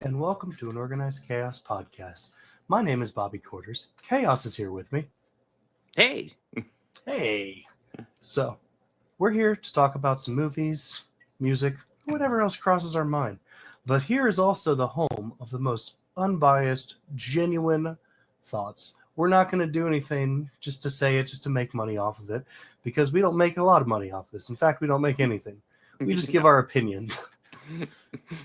and welcome to an Organized Chaos podcast. My name is Bobby Quarters. Chaos is here with me. Hey. Hey. So, we're here to talk about some movies, music, whatever else crosses our mind. But here is also the home of the most unbiased, genuine thoughts. We're not going to do anything just to say it, just to make money off of it, because we don't make a lot of money off this. In fact, we don't make anything. We just give our opinions.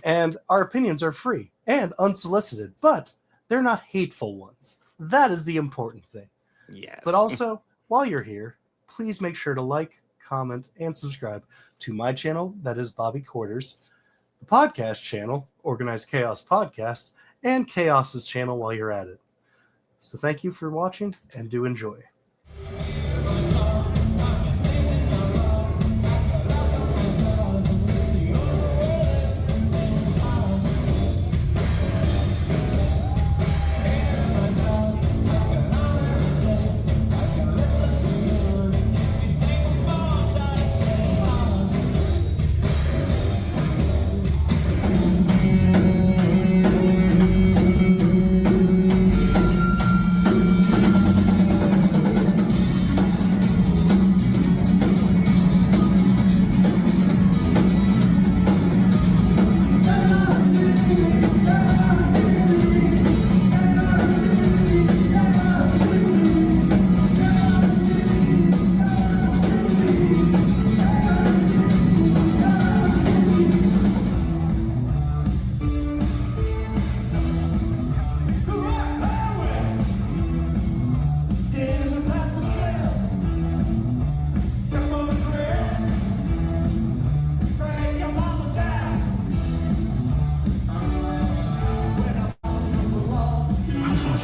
And our opinions are free and unsolicited, but they're not hateful ones. That is the important thing. Yes. But also, while you're here, please make sure to like, comment, and subscribe to my channel, that is Bobby Quarters, the podcast channel, Organized Chaos Podcast, and Chaos's channel while you're at it. So thank you for watching, and do enjoy.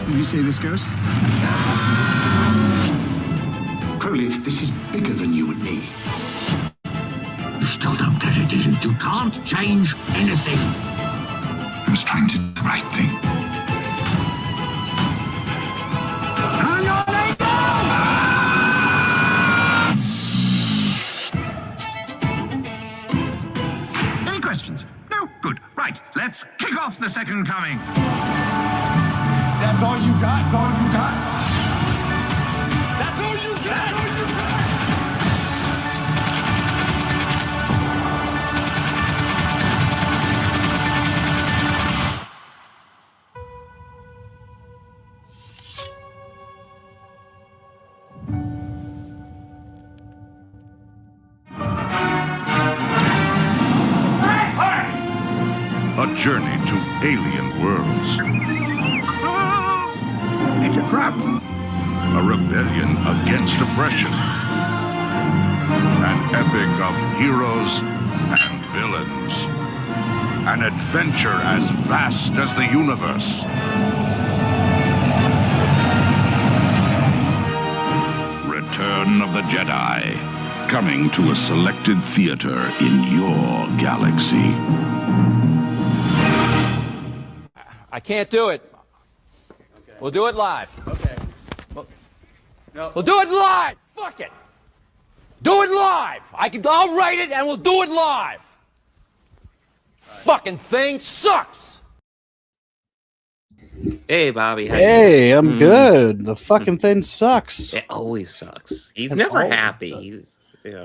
Do you see this goes? Crowley, this is bigger than you and me. You still don't get it, do you? You can't change anything. I was trying to do the right thing. Hang on, Any questions? No? Good. Right, let's kick off the second coming. That's all you got? That's all you got? That's all you got? That's all you got? A journey to alien worlds. It's a trap. A rebellion against oppression. An epic of heroes and villains. An adventure as vast as the universe. Return of the Jedi. Coming to a selected theater in your galaxy. I can't do it. We'll do it live. Okay. We'll do it live. Fuck it. Do it live. I'll write it and we'll do it live. Fucking thing sucks. Hey, Bobby. How you Hey, I'm good. The fucking thing sucks. doing? It always sucks. He's It never always happy. does.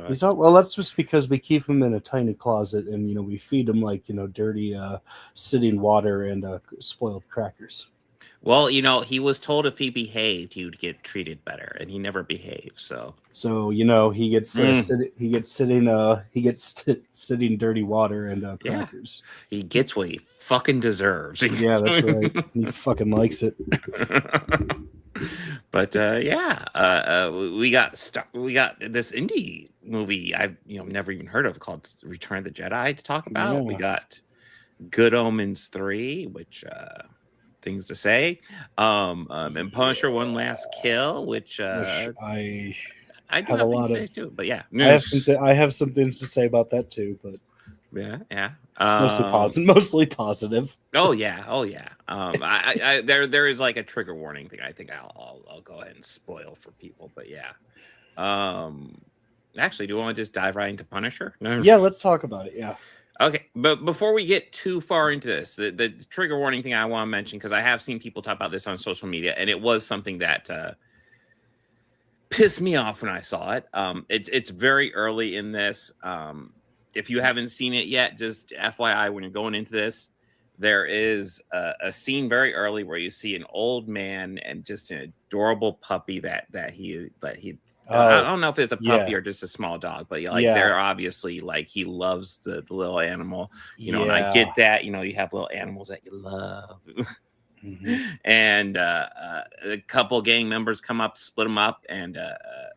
He's Well, that's just because we keep him in a tiny closet, and we feed him like dirty sitting water and spoiled crackers. well, he was told if he behaved, he would get treated better, and he never behaved. So So he gets sitting dirty water and crackers. he gets what he fucking deserves. Yeah, that's right. He fucking likes it. But we got this indie movie I've never even heard of called Return of the Jedi to talk about. Yeah. We got Good Omens 3, which things to say. And Punisher One Last Kill, which Which I I do have a have lot to say of- too. But yeah, I have some things to say about that too, but yeah. mostly positive. Oh yeah. There is like a trigger warning thing. I think I'll go ahead and spoil for people. But yeah. Actually, do you want to just dive right into Punisher? No. Yeah, let's talk about it. Yeah. Okay, but before we get too far into this, the trigger warning thing I want to mention, because I have seen people talk about this on social media, and it was something that pissed me off when I saw it. It's very early in this. If you haven't seen it yet, just FYI, when you're going into this, there is a scene very early where you see an old man and just an adorable puppy that he I don't know if it's a puppy or just a small dog, but they're obviously like he loves the little animal, and I get that, you have little animals that you love. And a couple gang members come up, split them up, and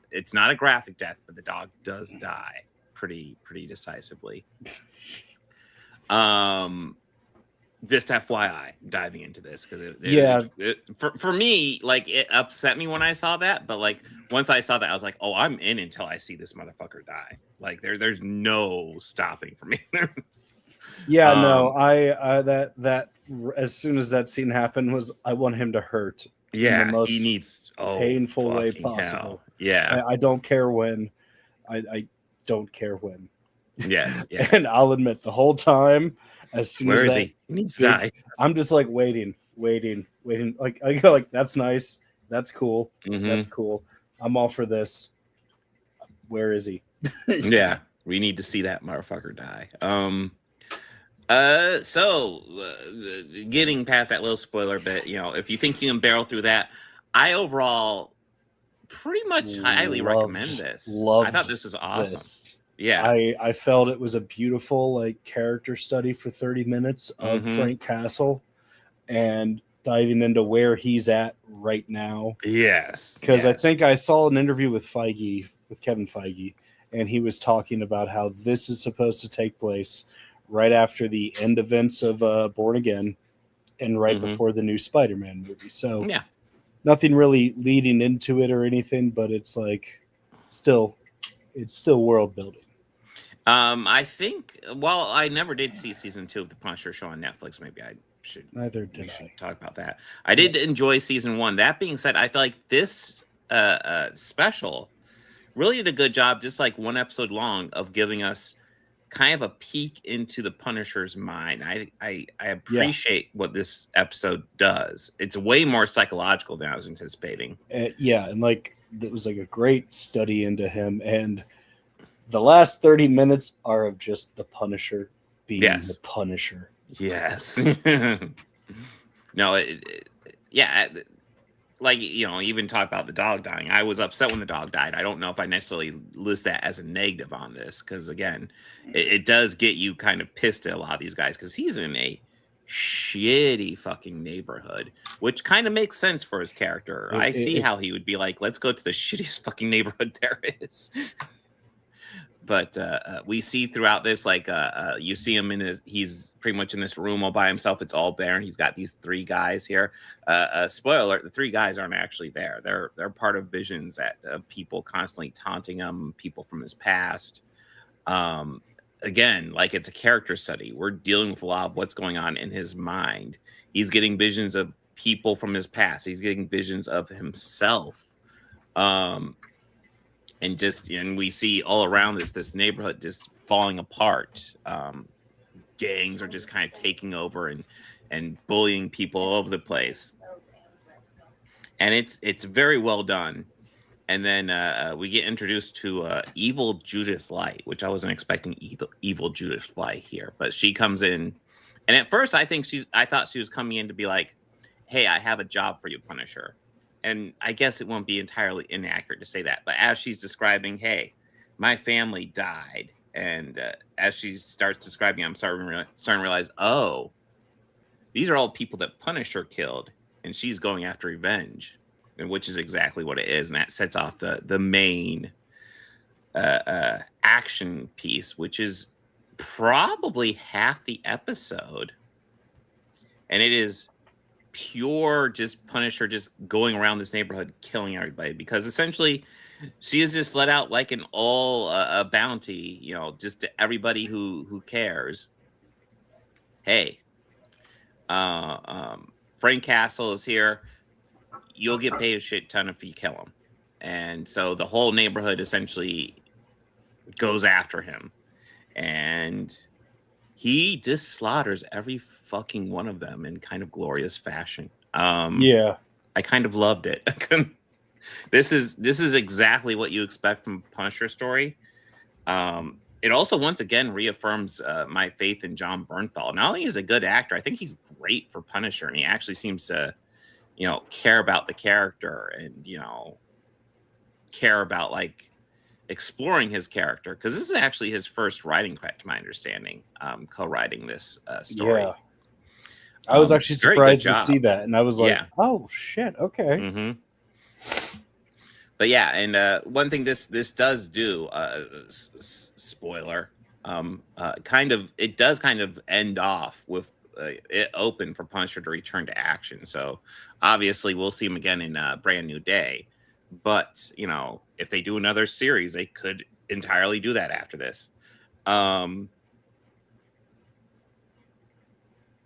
it's not a graphic death, but the dog does die pretty decisively. Just FYI, diving into this, because for me, like, it upset me when I saw that, but like once I saw that, I was like, oh, I'm in until I see this motherfucker die. Like there's no stopping for me. No, I that as soon as that scene happened, I want him to hurt. Yeah, in the most he needs painful way possible. Hell. Yeah, I don't care when. I don't care when. Yes, yeah. And I'll admit, the whole time, as soon Where as is he? He needs to die. I'm just like waiting. Like I go like, that's nice. That's cool. That's cool. I'm all for this. Where is he? Yeah, we need to see that motherfucker die. Getting past that little spoiler bit, if you think you can barrel through that, I overall pretty much highly recommend this. I thought this was awesome. Yeah, I felt it was a beautiful like character study for 30 minutes of Frank Castle and diving into where he's at right now. Yes, because I think I saw an interview with Kevin Feige, and he was talking about how this is supposed to take place right after the end events of Born Again and right before the new Spider-Man movie. So nothing really leading into it or anything, but it's like it's still world building. I think, I never did see season 2 of the Punisher show on Netflix. Maybe I should. Neither did I. Talk about that. I did enjoy season 1. That being said, I feel like this special really did a good job, just like one episode long, of giving us kind of a peek into the Punisher's mind. I appreciate what this episode does. It's way more psychological than I was anticipating. And like it was like a great study into him, and the last 30 minutes are of just the Punisher being the Punisher. Yes. No, like, even talk about the dog dying. I was upset when the dog died. I don't know if I necessarily list that as a negative on this, because again, it does get you kind of pissed at a lot of these guys, because he's in a shitty fucking neighborhood, which kind of makes sense for his character. I see how he would be like, let's go to the shittiest fucking neighborhood there is. But we see throughout this, like, you see him he's pretty much in this room all by himself. It's all bare, and he's got these 3 guys here. Spoiler alert, the 3 guys aren't actually there. They're part of visions that people constantly taunting him, people from his past. Again, like, it's a character study. We're dealing with a lot of what's going on in his mind. He's getting visions of people from his past. He's getting visions of himself. And we see all around this neighborhood just falling apart. Gangs are just kind of taking over and bullying people all over the place. And it's very well done. And then we get introduced to evil Judith Light, which I wasn't expecting evil Judith Light here, but she comes in, and at first I thought she was coming in to be like, "Hey, I have a job for you, Punisher." And I guess it won't be entirely inaccurate to say that, but as she's describing, "Hey, my family died," and as she starts describing, I'm starting to realize, oh, these are all people that Punisher killed, and she's going after revenge. And which is exactly what it is, and that sets off the main action piece, which is probably half the episode, and it is pure just Punisher just going around this neighborhood killing everybody, because essentially she is just let out like an all bounty, just to everybody who cares. Hey, Frank Castle is here. You'll get paid a shit ton if you kill him. And so the whole neighborhood essentially goes after him. And he just slaughters every fucking one of them in kind of glorious fashion. Yeah. I kind of loved it. This is exactly what you expect from a Punisher story. It also once again reaffirms my faith in John Bernthal. Not only is he a good actor, I think he's great for Punisher, and he actually seems to, care about the character and care about like exploring his character, because this is actually his first writing credit, to my understanding, co-writing this story. Yeah. I was actually very good surprised to see job. that, and I was like, Yeah. "Oh shit, okay." Mm-hmm. But yeah, and one thing this does do, spoiler, it does kind of end off with it open for Punisher to return to action. So obviously we'll see him again in Brand New Day. But if they do another series, they could entirely do that after this. But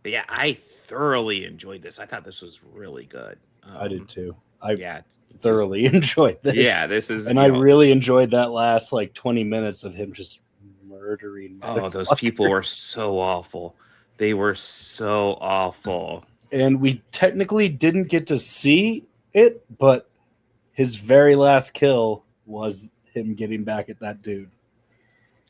yeah, I thoroughly enjoyed this. I thought this was really good. I did too. I Yeah, thoroughly enjoyed this. Yeah, this is, and I really enjoyed that last like 20 minutes of him just murdering. Oh, those people were so awful. They were so awful. And we technically didn't get to see it, but his very last kill was him getting back at that dude.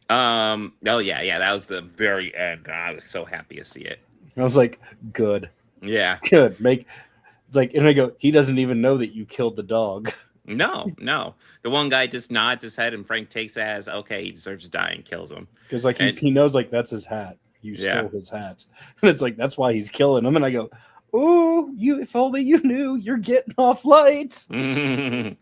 Oh yeah, that was the very end. I was so happy to see it. I was like, good. Yeah. Good. It's like, and I go, he doesn't even know that you killed the dog. No. The one guy just nods his head, and Frank takes it as, okay, he deserves to die, and kills him. Because like he knows like that's his hat. You stole his hat. And it's like, that's why he's killing him. And I go, oh, if only you knew, you're getting off light. No,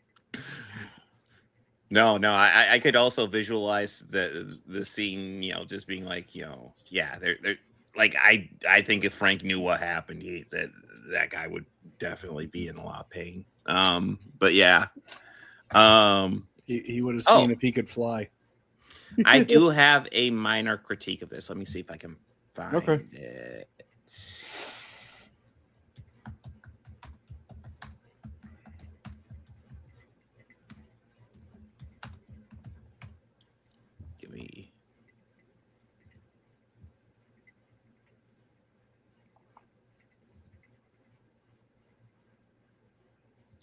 I could also visualize the scene, just being like, yeah, they're like, I think if Frank knew what happened, that guy would definitely be in a lot of pain. But yeah, he would have seen if he could fly. I do have a minor critique of this. Let me see if I can find it. Give me.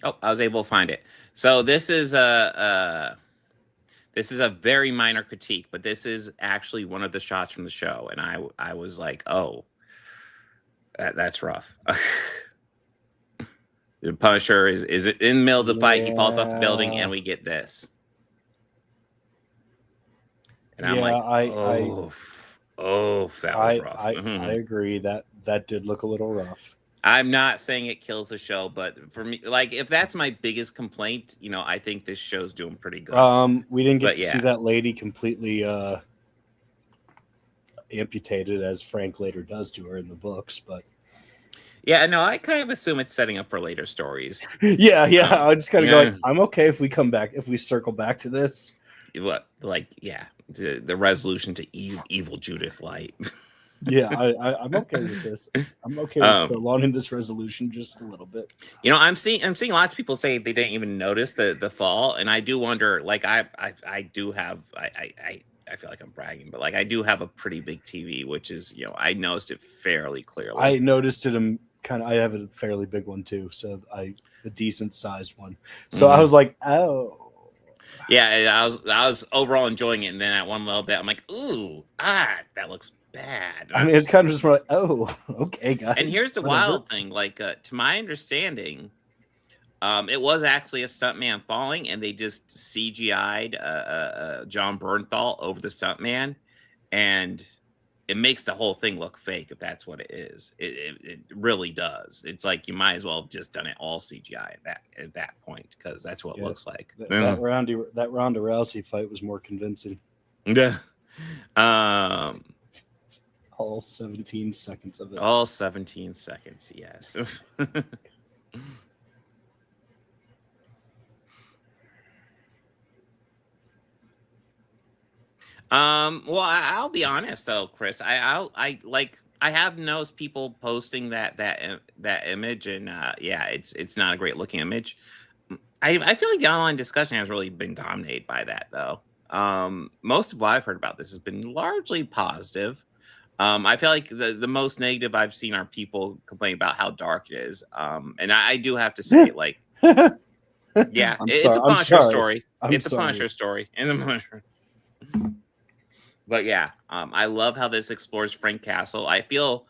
Oh, I was able to find it. So this is a very minor critique, but this is actually one of the shots from the show, and I was like, oh, that's rough. The Punisher is in the middle of the fight. He falls off the building, and we get this. And I'm like, that was rough. I agree that did look a little rough. I'm not saying it kills the show, but for me, like, if that's my biggest complaint, I think this show's doing pretty good. We didn't get to see that lady completely amputated, as Frank later does to her in the books, but yeah, no, I kind of assume it's setting up for later stories. yeah. I just kind of go, I'm okay if we circle back to this. What, like, yeah, the resolution to evil Judith Light. Yeah, I'm okay with this. I'm okay with prolonging this resolution just a little bit. I'm seeing lots of people say they didn't even notice the fall, and I do wonder. Like, I do have I feel like I'm bragging, but like I do have a pretty big TV, which is I noticed it fairly clearly. I noticed it. I have a fairly big one too, so a decent sized one. So I was like, oh. Yeah, I was overall enjoying it, and then at one little bit, I'm like, ooh, that looks bad. I mean, it's kind of just more like, oh, okay, guys. And here's the wild thing, like, to my understanding, it was actually a stuntman falling, and they just CGI'd John Bernthal over the stuntman, and it makes the whole thing look fake if that's what it is. It really does. It's like you might as well have just done it all CGI at that point, because that's what it looks like. That Ronda Rousey fight was more convincing. Yeah. All 17 seconds of it. All 17 seconds, yes. Well, I'll be honest though, Chris. I have noticed people posting that image, and yeah, it's not a great looking image. I feel like the online discussion has really been dominated by that though. Most of what I've heard about this has been largely positive. I feel like the most negative I've seen are people complain about how dark it is. And I do have to say, like, yeah, it's a Punisher story. It's a Punisher story. But yeah, I love how this explores Frank Castle. I feel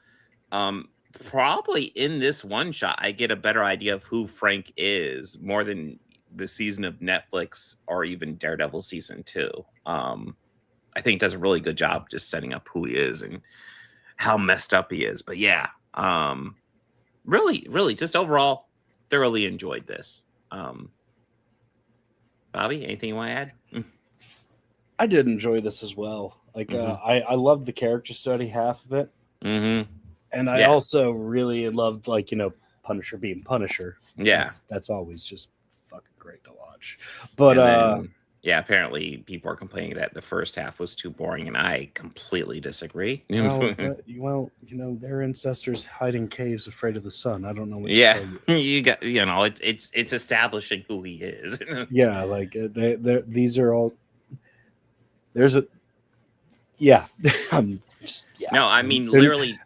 probably in this one shot, I get a better idea of who Frank is more than the season of Netflix or even Daredevil season 2. I think does a really good job just setting up who he is and how messed up he is. But yeah, really just overall thoroughly enjoyed this. Bobby, anything you want to add? I did enjoy this as well. Like I loved the character study half of it. And I also really loved, like, Punisher being Punisher. Yeah. That's always just fucking great to watch. But yeah, apparently people are complaining that the first half was too boring, and I completely disagree. well, their ancestors hide in caves afraid of the sun. I don't know what to tell you. You got, it's establishing who he is. Yeah, like these are all. There's a. Yeah, No, I mean literally.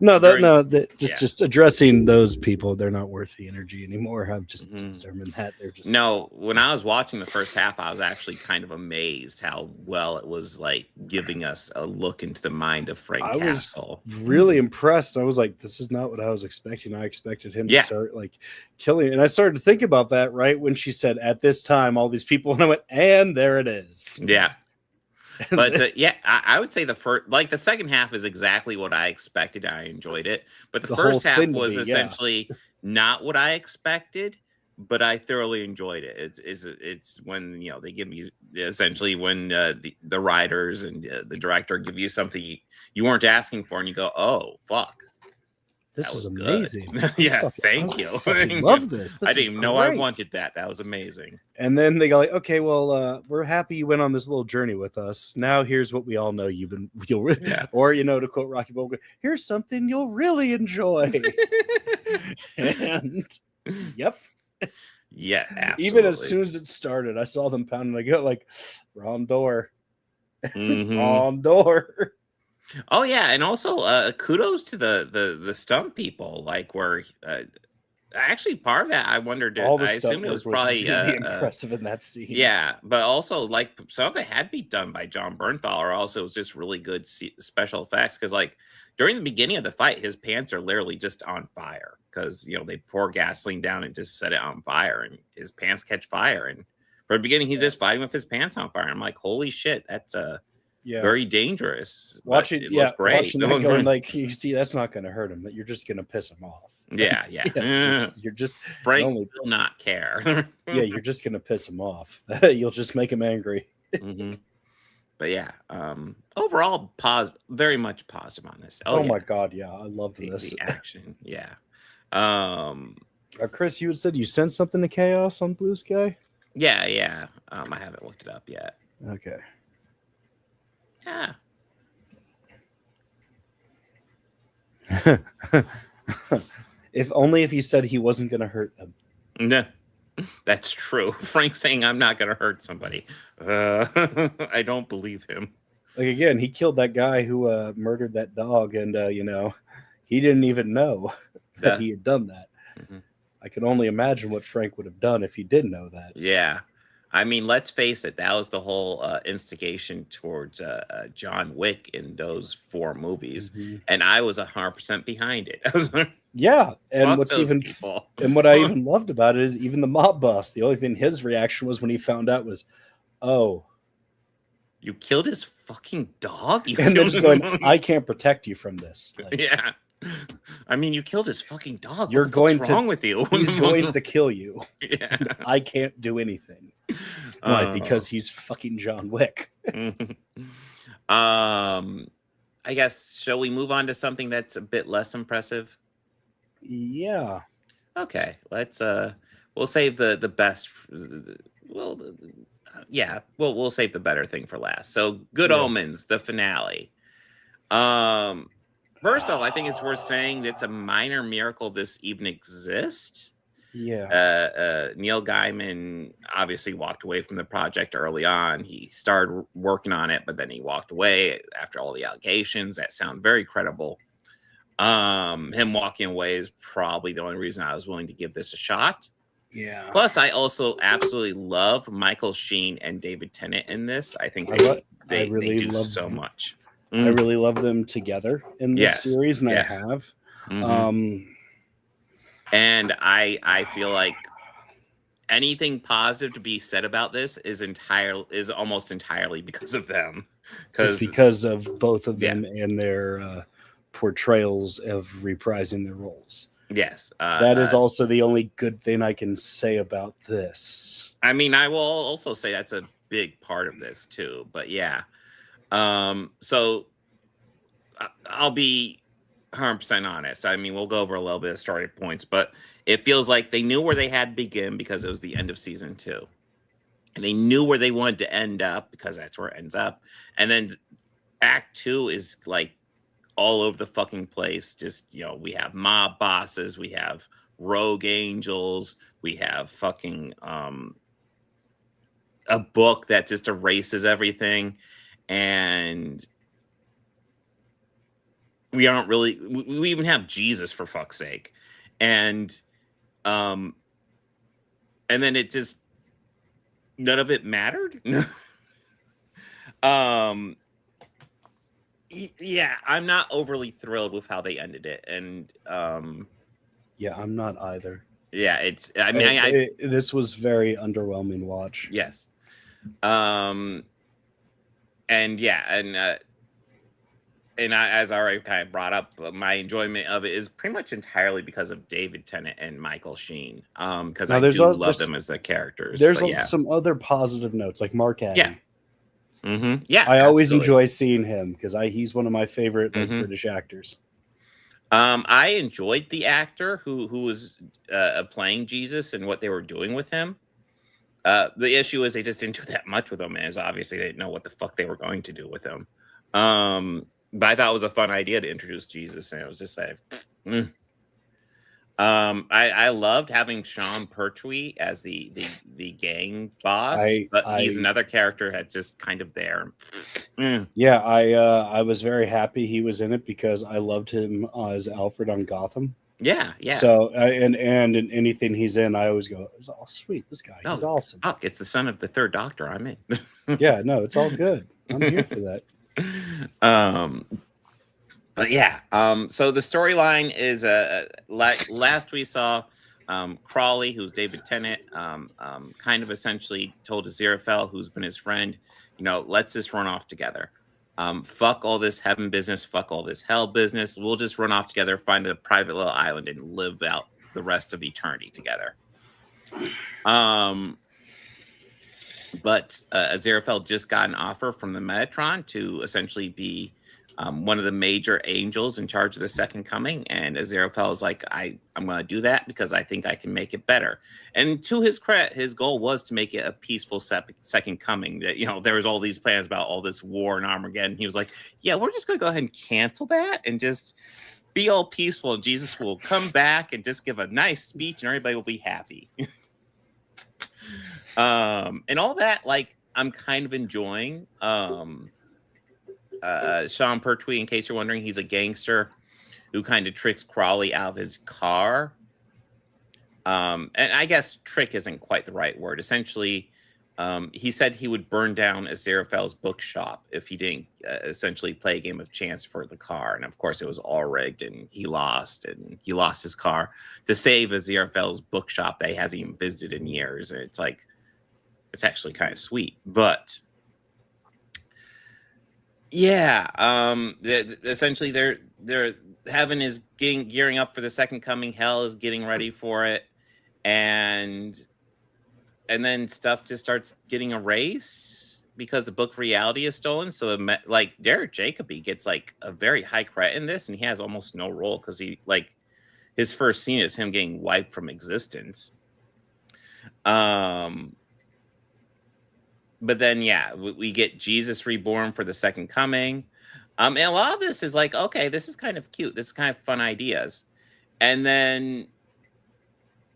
Just addressing those people. They're not worth the energy anymore. I've just determined that they're just. No, when I was watching the first half, I was actually kind of amazed how well it was, like, giving us a look into the mind of Frank Castle. Was really impressed. I was like, this is not what I was expecting. I expected him to start, like, killing. And I started to think about that right when she said, "At this time, all these people," and I went, "And there it is." Yeah. But I would say the second half is exactly what I expected. I enjoyed it, but the first half was essentially not what I expected, but I thoroughly enjoyed it. It's when they give you essentially when the writers and the director give you something you weren't asking for, and you go, "Oh fuck, this is amazing." Yeah, thank you. I love this. I didn't even know I wanted that. That was amazing. And then they go like, "Okay, well, we're happy you went on this little journey with us. Now here's what we all know or to quote Rocky Balboa, here's something you'll really enjoy." And yep. Yeah, absolutely. Even as soon as it started, I saw them pounding. I go like, wrong door. Wrong door. Oh yeah, and also kudos to the stunt people, like where actually part of that I wondered. I assume it was probably really impressive in that scene. Yeah, but also like some of it had to be done by John Bernthal, or also it was just really good special effects, because like during the beginning of the fight, his pants are literally just on fire because they pour gasoline down and just set it on fire, and his pants catch fire. And for the beginning, he's just fighting with his pants on fire. I'm like, holy shit, that's very dangerous. Watching that going like, you see, that's not going to hurt him. That you're just going to piss him off. Yeah. You're just Frank will not care. Yeah, you're just going to piss him off. You'll just make him angry. But yeah, overall, very much positive on this. Oh my god, yeah, I loved this the action. Yeah. Chris, you had said you sent something to Chaos on Blue Sky. Yeah. I haven't looked it up yet. Okay. Yeah. If he said he wasn't going to hurt them. No, that's true. Frank saying I'm not going to hurt somebody. I don't believe him. Like, again, he killed that guy who murdered that dog, and he didn't even know that he had done that. I can only imagine what Frank would have done if he did know that. Yeah. I mean, let's face it. That was the whole instigation towards John Wick in those 4 movies, and I was 100% behind it. Yeah, and what I even loved about it is even the mob boss. The only thing his reaction was when he found out was, "Oh, you killed his fucking dog," and then just going, "I can't protect you from this." Like, yeah. I mean, you killed his fucking dog. What's wrong with you? He's going to kill you. Yeah. I can't do anything. Why? Because he's fucking John Wick. I guess, shall we move on to something that's a bit less impressive? Yeah. Okay. Let's we'll save the best. We'll save the better thing for last. So, Good Omens, the finale. First off, I think it's worth saying that it's a minor miracle this even exists. Neil Gaiman obviously walked away from the project early on. He started working on it, but then he walked away after all the allegations that sound very credible. Him walking away is probably the only reason I was willing to give this a shot. Yeah. Plus, I also absolutely love Michael Sheen and David Tennant in this. I think they do so much. I really love them together in this series, and I have. And I feel like anything positive to be said about this is almost entirely because of them. Because of both of them and their portrayals of reprising their roles. Yes. That is also the only good thing I can say about this. I mean, I will also say that's a big part of this too. But yeah. So I'll be 100% honest. I mean, we'll go over a little bit of story points, but it feels like they knew where they had to begin because it was the end of season 2. And they knew where they wanted to end up because that's where it ends up. And then Act 2 is like all over the fucking place. Just, we have mob bosses, we have rogue angels, we have fucking a book that just erases everything. And we even have Jesus, for fuck's sake. And then it just, none of it mattered. Yeah, I'm not overly thrilled with how they ended it. And yeah, I'm not either. Yeah, this was very underwhelming watch. Yes. And I, as I already kind of brought up, my enjoyment of it is pretty much entirely because of David Tennant and Michael Sheen. Because I do love them as the characters. There's some other positive notes, like Mark Addy. Yeah. Mm-hmm. Yeah, I always enjoy seeing him because he's one of my favorite British actors. I enjoyed the actor who was playing Jesus and what they were doing with him. The issue is they just didn't do that much with him, as obviously they didn't know what the fuck they were going to do with him. But I thought it was a fun idea to introduce Jesus, and it was just like, I loved having Sean Pertwee as the gang boss, but he's another character that's just kind of there. Yeah, I was very happy he was in it because I loved him as Alfred on Gotham. Yeah. So and in anything he's in, I always go, "Oh, sweet, this guy, he's awesome." Fuck, it's the son of the third Doctor. I'm in. Yeah, no, it's all good. I'm here for that. But yeah, so the storyline is like last we saw, Crawley, who's David Tennant, kind of essentially told Aziraphale, who's been his friend, let's just run off together. Fuck all this heaven business, fuck all this hell business. We'll just run off together, find a private little island, and live out the rest of eternity together. But Aziraphale just got an offer from the Metatron to essentially be one of the major angels in charge of the Second Coming, and Aziraphale was like, I'm going to do that because I think I can make it better. And to his credit, his goal was to make it a peaceful Second Coming. That there was all these plans about all this war and Armageddon. He was like, yeah, we're just going to go ahead and cancel that and just be all peaceful, and Jesus will come back and just give a nice speech, and everybody will be happy. And all that, like, I'm kind of enjoying. Sean Pertwee, in case you're wondering, he's a gangster who kind of tricks Crawley out of his car. And I guess trick isn't quite the right word. Essentially, he said he would burn down Aziraphale's bookshop if he didn't essentially play a game of chance for the car. And of course, it was all rigged, and he lost his car to save Aziraphale's bookshop that he hasn't even visited in years. And it's like, it's actually kind of sweet, but yeah, essentially they're heaven is gearing up for the Second Coming, hell is getting ready for it, and then stuff just starts getting erased because the book of reality is stolen. So like Derek Jacobi gets like a very high credit in this, and he has almost no role because he, like, his first scene is him getting wiped from existence. But then, yeah, we get Jesus reborn for the Second Coming. And a lot of this is like, okay, this is kind of cute. This is kind of fun ideas. And then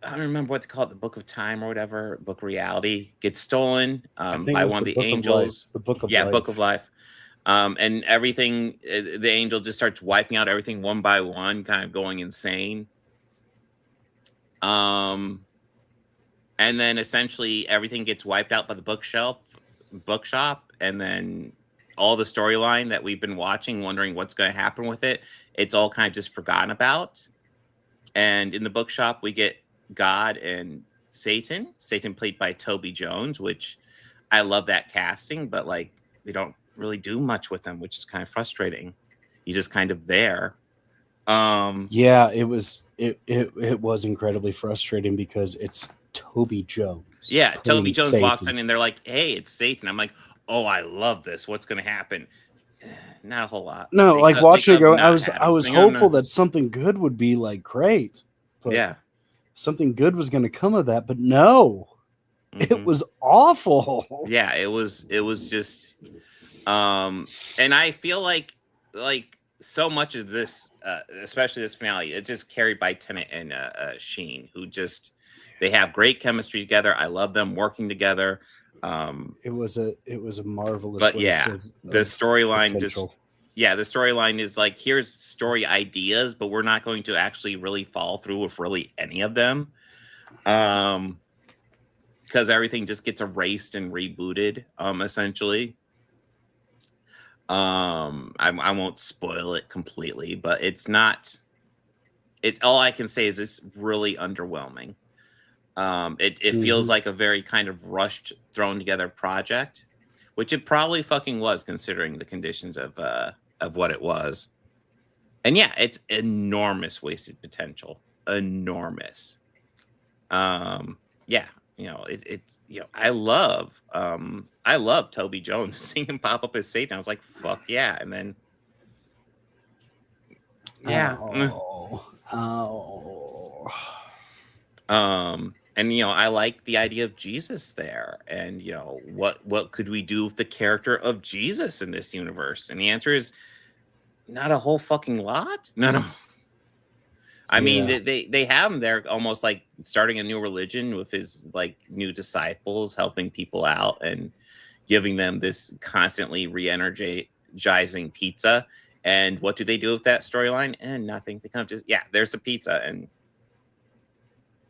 I don't remember what they call it, the Book of Time or whatever, Book of Reality gets stolen I think by it was one of the the Book of angels. Life. The Book of Yeah, Life. Book of Life. And everything, the angel just starts wiping out everything one by one, kind of going insane. And then essentially everything gets wiped out by the bookshop, and then all the storyline that we've been watching, wondering what's going to happen with it, it's all kind of just forgotten about. And in the bookshop, we get God and Satan. Satan played by Toby Jones, which I love that casting, but like they don't really do much with him, which is kind of frustrating. He's just kind of there. Yeah, it was incredibly frustrating because it's Toby Jones. Yeah, Toby playing Jones Satan. walks in and they're like, "Hey, it's Satan." I'm like, "Oh, I love this. What's going to happen?" Not a whole lot. No, They like could- watching they it go, could I not was have I him. was They don't hopeful know. that something good would be like great. But Yeah. something good was going to come of that, but no, it Mhm. was awful. Yeah, it was just and I feel like so much of this especially this finale, it's just carried by Tennant and Sheen, who just they have great chemistry together. I love them working together. It was a marvelous But waste yeah, of the storyline just potential. the storyline is like, here's story ideas, but we're not going to actually really follow through with really any of them. Because everything just gets erased and rebooted, essentially. I won't spoil it completely, but it's all I can say is it's really underwhelming. It feels like a very kind of rushed, thrown together project, which it probably fucking was, considering the conditions of what it was. And yeah, it's enormous wasted potential. Enormous. Yeah, it's I love Toby Jones. Seeing him pop up as Satan, I was like, fuck yeah. And then yeah. And I like the idea of Jesus there, and what could we do with the character of Jesus in this universe? And the answer is not a whole fucking lot. No. I mean, they have him there almost like starting a new religion with his like new disciples, helping people out and giving them this constantly re-energizing pizza. And what do they do with that storyline? And nothing. They kind of just, there's a pizza, and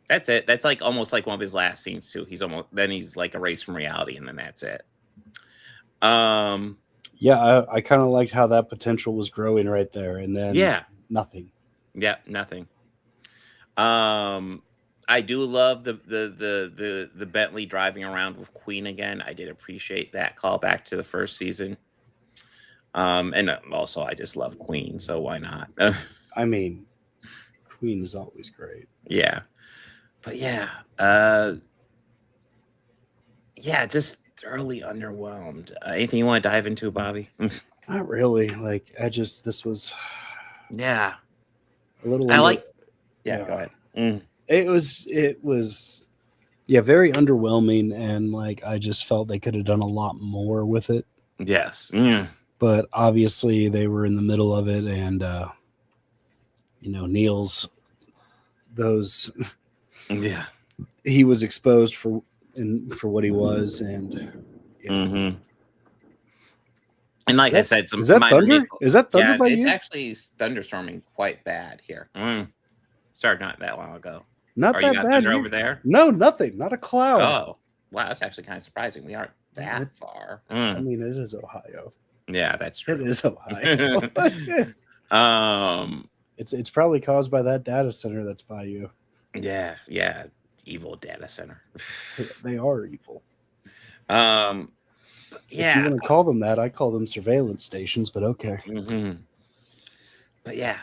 that's it. That's like almost like one of his last scenes too. He's like erased from reality, and then that's it. Yeah, I kind of liked how that potential was growing right there, and then nothing. Yeah, nothing. I do love the Bentley driving around with Queen again. I did appreciate that callback to the first season. And also I just love Queen, so why not? I mean, Queen is always great. Yeah. But yeah, just thoroughly underwhelmed. Anything you want to dive into, Bobby? Not really. Like this was a little. Go ahead. It was very underwhelming, and like I just felt they could have done a lot more with it. Yes. But obviously they were in the middle of it, and Neil's those he was exposed for what he was, and and like I said, is that thunder? Is that thunder by you? It's actually thunderstorming quite bad here. Started not that long ago. Not Are that you got bad thunder here. over there? No, nothing. Not a cloud. Oh, wow, that's actually kind of surprising. We aren't that far. I mean, it is Ohio. Yeah, that's true. It is Ohio. It's probably caused by that data center that's by you. Yeah, evil data center. They are evil. Yeah. If you want to call them that, I call them surveillance stations, but okay. But yeah,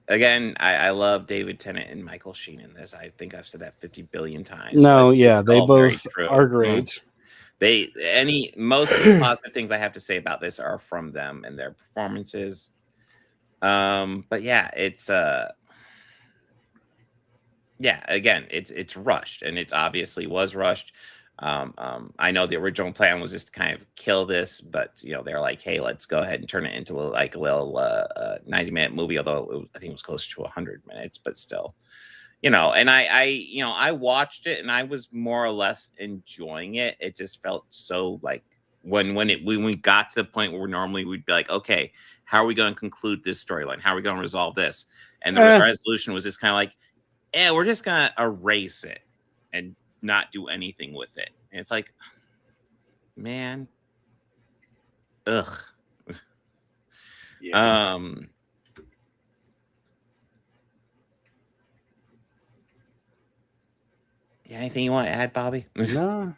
I love David Tennant and Michael Sheen in this. I think I've said that 50 billion times. No, yeah, they both are great. Most of the positive things I have to say about this are from them and their performances. But yeah, it's it's rushed, and it's obviously was rushed. I know the original plan was just to kind of kill this, but they're like, hey, let's go ahead and turn it into like a little 90-minute movie, although I think it was close to 100 minutes, but still, you know, and I watched it and I was more or less enjoying it. It just felt so like when we got to the point where normally we'd be like, okay, how are we going to conclude this storyline? How are we going to resolve this? And the resolution was just kind of like, yeah, we're just going to erase it and not do anything with it. And it's like, man, ugh. Yeah. Anything you want to add, Bobby? No.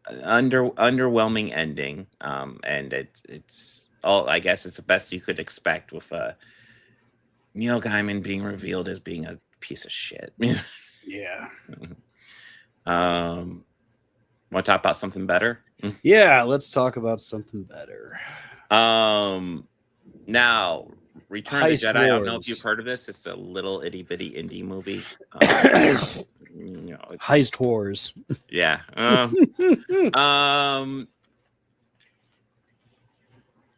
Underwhelming ending. And it's all, I guess it's the best you could expect with Neil Gaiman being revealed as being a piece of shit. Yeah. Want to talk about something better? Yeah, let's talk about something better. Now, Return of the Heist Jedi. I don't know if Wars. you've heard of this. It's a little itty bitty indie movie. You know, Heist Wars. yeah.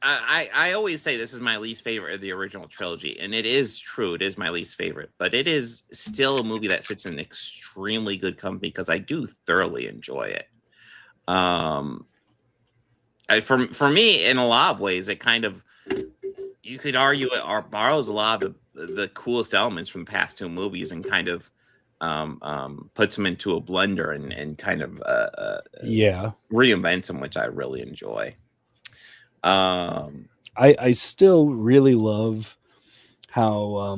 I always say this is my least favorite of the original trilogy, and it is true. It is my least favorite, but it is still a movie that sits in extremely good company because I do thoroughly enjoy it. For me, in a lot of ways, it kind of, you could argue it borrows a lot of the coolest elements from the past two movies and kind of puts them into a blender and kind of reinvents them, which I really enjoy. I still really love how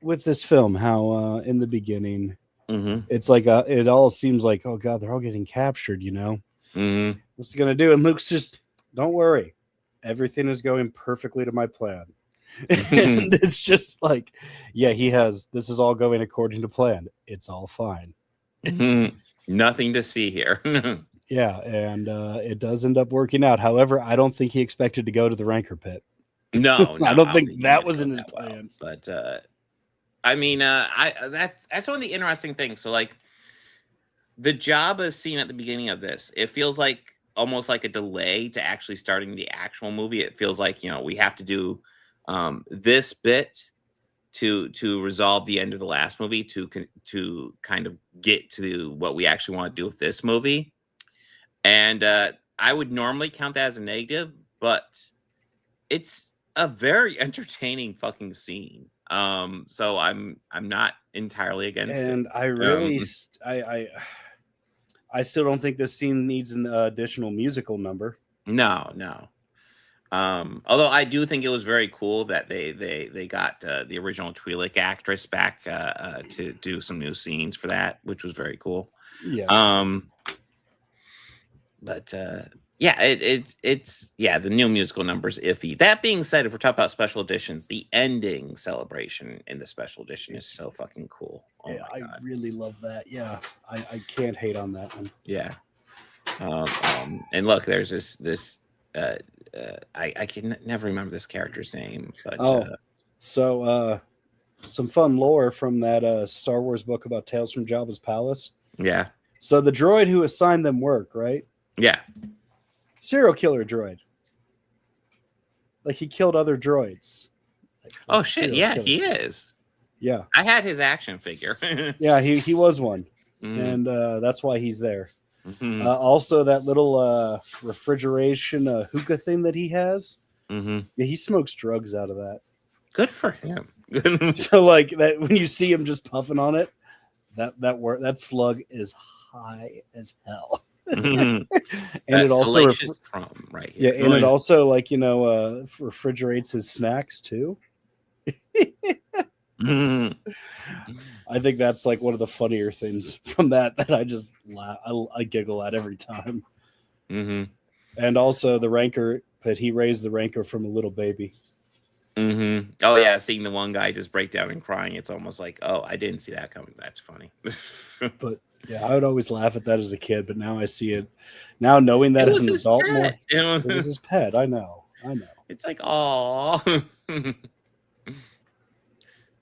with this film, how in the beginning it's like it all seems like, oh god, they're all getting captured, you know. What's it gonna do? And Luke's just, don't worry, everything is going perfectly to my plan. And it's just like, yeah, this is all going according to plan. It's all fine. Nothing to see here. Yeah, and it does end up working out. However, I don't think he expected to go to the Rancor pit. No, I don't think that was in his plans. Well. But I mean, that's one of the interesting things. So, like, the Jabba scene at the beginning of this, it feels like almost like a delay to actually starting the actual movie. It feels like, you know, we have to do this bit to resolve the end of the last movie to kind of get to what we actually want to do with this movie. And I would normally count that as a negative, but it's a very entertaining fucking scene. So I'm not entirely against it. And I really, I still don't think this scene needs an additional musical number. No. Although I do think it was very cool that they got the original Twi'lek actress back to do some new scenes for that, which was very cool. Yeah. But yeah, it's the new musical number's iffy. That being said, if we're talking about special editions, the ending celebration in the special edition is so fucking cool. Oh yeah, my God. I really love that. Yeah, I can't hate on that one. Yeah. And look, there's this I can never remember this character's name, but so some fun lore from that Star Wars book about Tales from Jabba's Palace. Yeah. So the droid who assigned them work, right? Yeah. Serial killer droid. Like, he killed other droids. Oh shit! Yeah, he is. Yeah, I had his action figure. yeah, he was one, Mm. and that's why he's there. Mhm. Also, that little refrigeration hookah thing that he has. Mhm. Yeah, he smokes drugs out of that. Good for him. So, like, that when you see him just puffing on it, that slug is high as hell. Mhm. And it also right yeah, here. and it also, like, you know, refrigerates his snacks too. Mhm. I think that's like one of the funnier things from that I just laugh, I giggle at every time. Mhm. And also the Rancor, but he raised the Rancor from a little baby. Mhm. Oh yeah, seeing the one guy just break down and crying, it's almost like, oh, I didn't see that coming. That's funny. But yeah, I would always laugh at that as a kid, but now I see it. Now knowing that It as was an his adult, pet. more It it was his pet. I know. It's like, oh.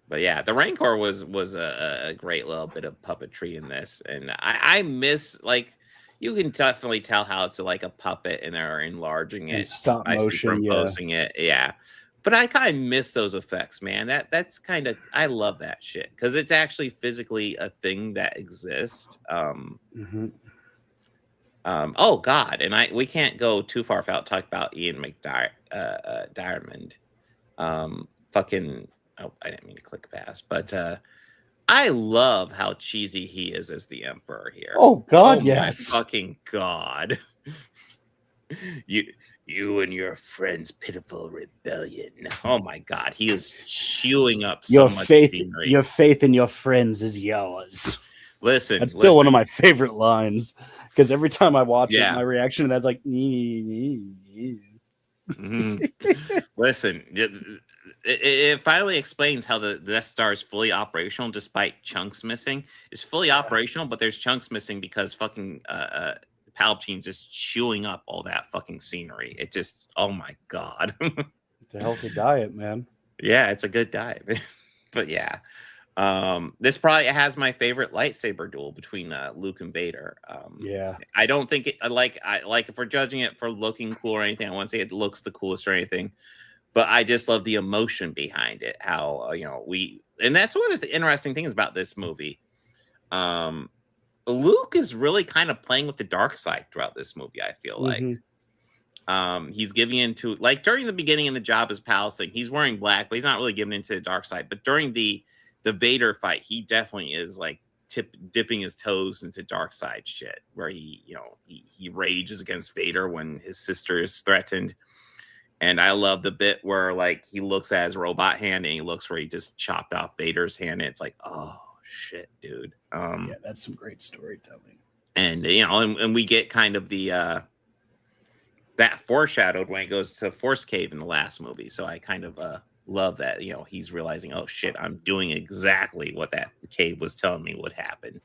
But yeah, the Rancor was a great little bit of puppetry in this, and I miss, like, you can definitely tell how it's like a puppet and they're enlarging And it stop by motion, yeah. superimposing it, yeah. But I kind of miss those effects, man. That's kind of, I love that shit because it's actually physically a thing that exists. Oh God, and we can't go too far without talking about Ian Diamond. Fucking, oh, I didn't mean to click past, but I love how cheesy he is as the Emperor here. Oh God, oh yes. My fucking God. You and your friend's pitiful rebellion. Oh my God, he is chewing up so much scenery. Your faith in your friends is yours. Listen, that's still one of my favorite lines because every time I watch it, my reaction to that's like, Listen, it finally explains how the Death Star is fully operational despite chunks missing. It's fully operational, but there's chunks missing because fucking Palpatine's just chewing up all that fucking scenery. It just, oh my God. It's a healthy diet, man. Yeah, it's a good diet. But yeah. This probably has my favorite lightsaber duel between Luke and Vader. Yeah. I don't think it like if we're judging it for looking cool or anything, I won't say it looks the coolest or anything. But I just love the emotion behind it. How and that's one of the interesting things about this movie. Luke is really kind of playing with the dark side throughout this movie, I feel like. He's giving into, like, during the beginning in the Jabba's palace thing, he's wearing black, but he's not really giving into the dark side. But during the Vader fight, he definitely is like dipping his toes into dark side shit, where he rages against Vader when his sister is threatened. And I love the bit where like he looks at his robot hand and he looks where he just chopped off Vader's hand, and it's like, oh shit, dude. Yeah, that's some great storytelling. And and we get kind of the that foreshadowed when he goes to Force Cave in the last movie. So I kind of love that, he's realizing, oh shit, I'm doing exactly what that cave was telling me would happen.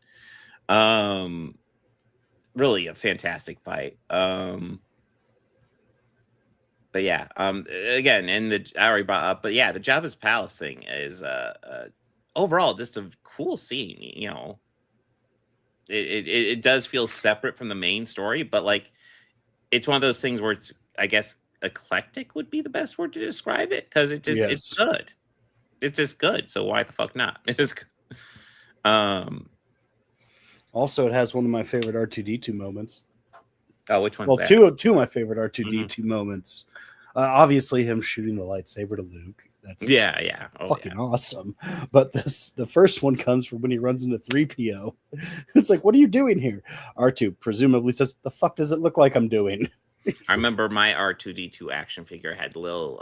Really a fantastic fight. But yeah, again, and I already brought up, but yeah, the Jabba's palace thing is overall just a cool scene. It does feel separate from the main story, but like it's one of those things where it's, I guess, eclectic would be the best word to describe it, because it just it's good. It's just good. So why the fuck not? It is. Also, it has one of my favorite R2D2 moments. Oh, which one's well, that? two of my favorite R2D2 moments. Obviously, him shooting the lightsaber to Luke. That's fucking awesome. But the first one comes from when he runs into 3PO. It's like, what are you doing here? R2 presumably says, "The fuck does it look like I'm doing?" I remember my R2D2 action figure had a little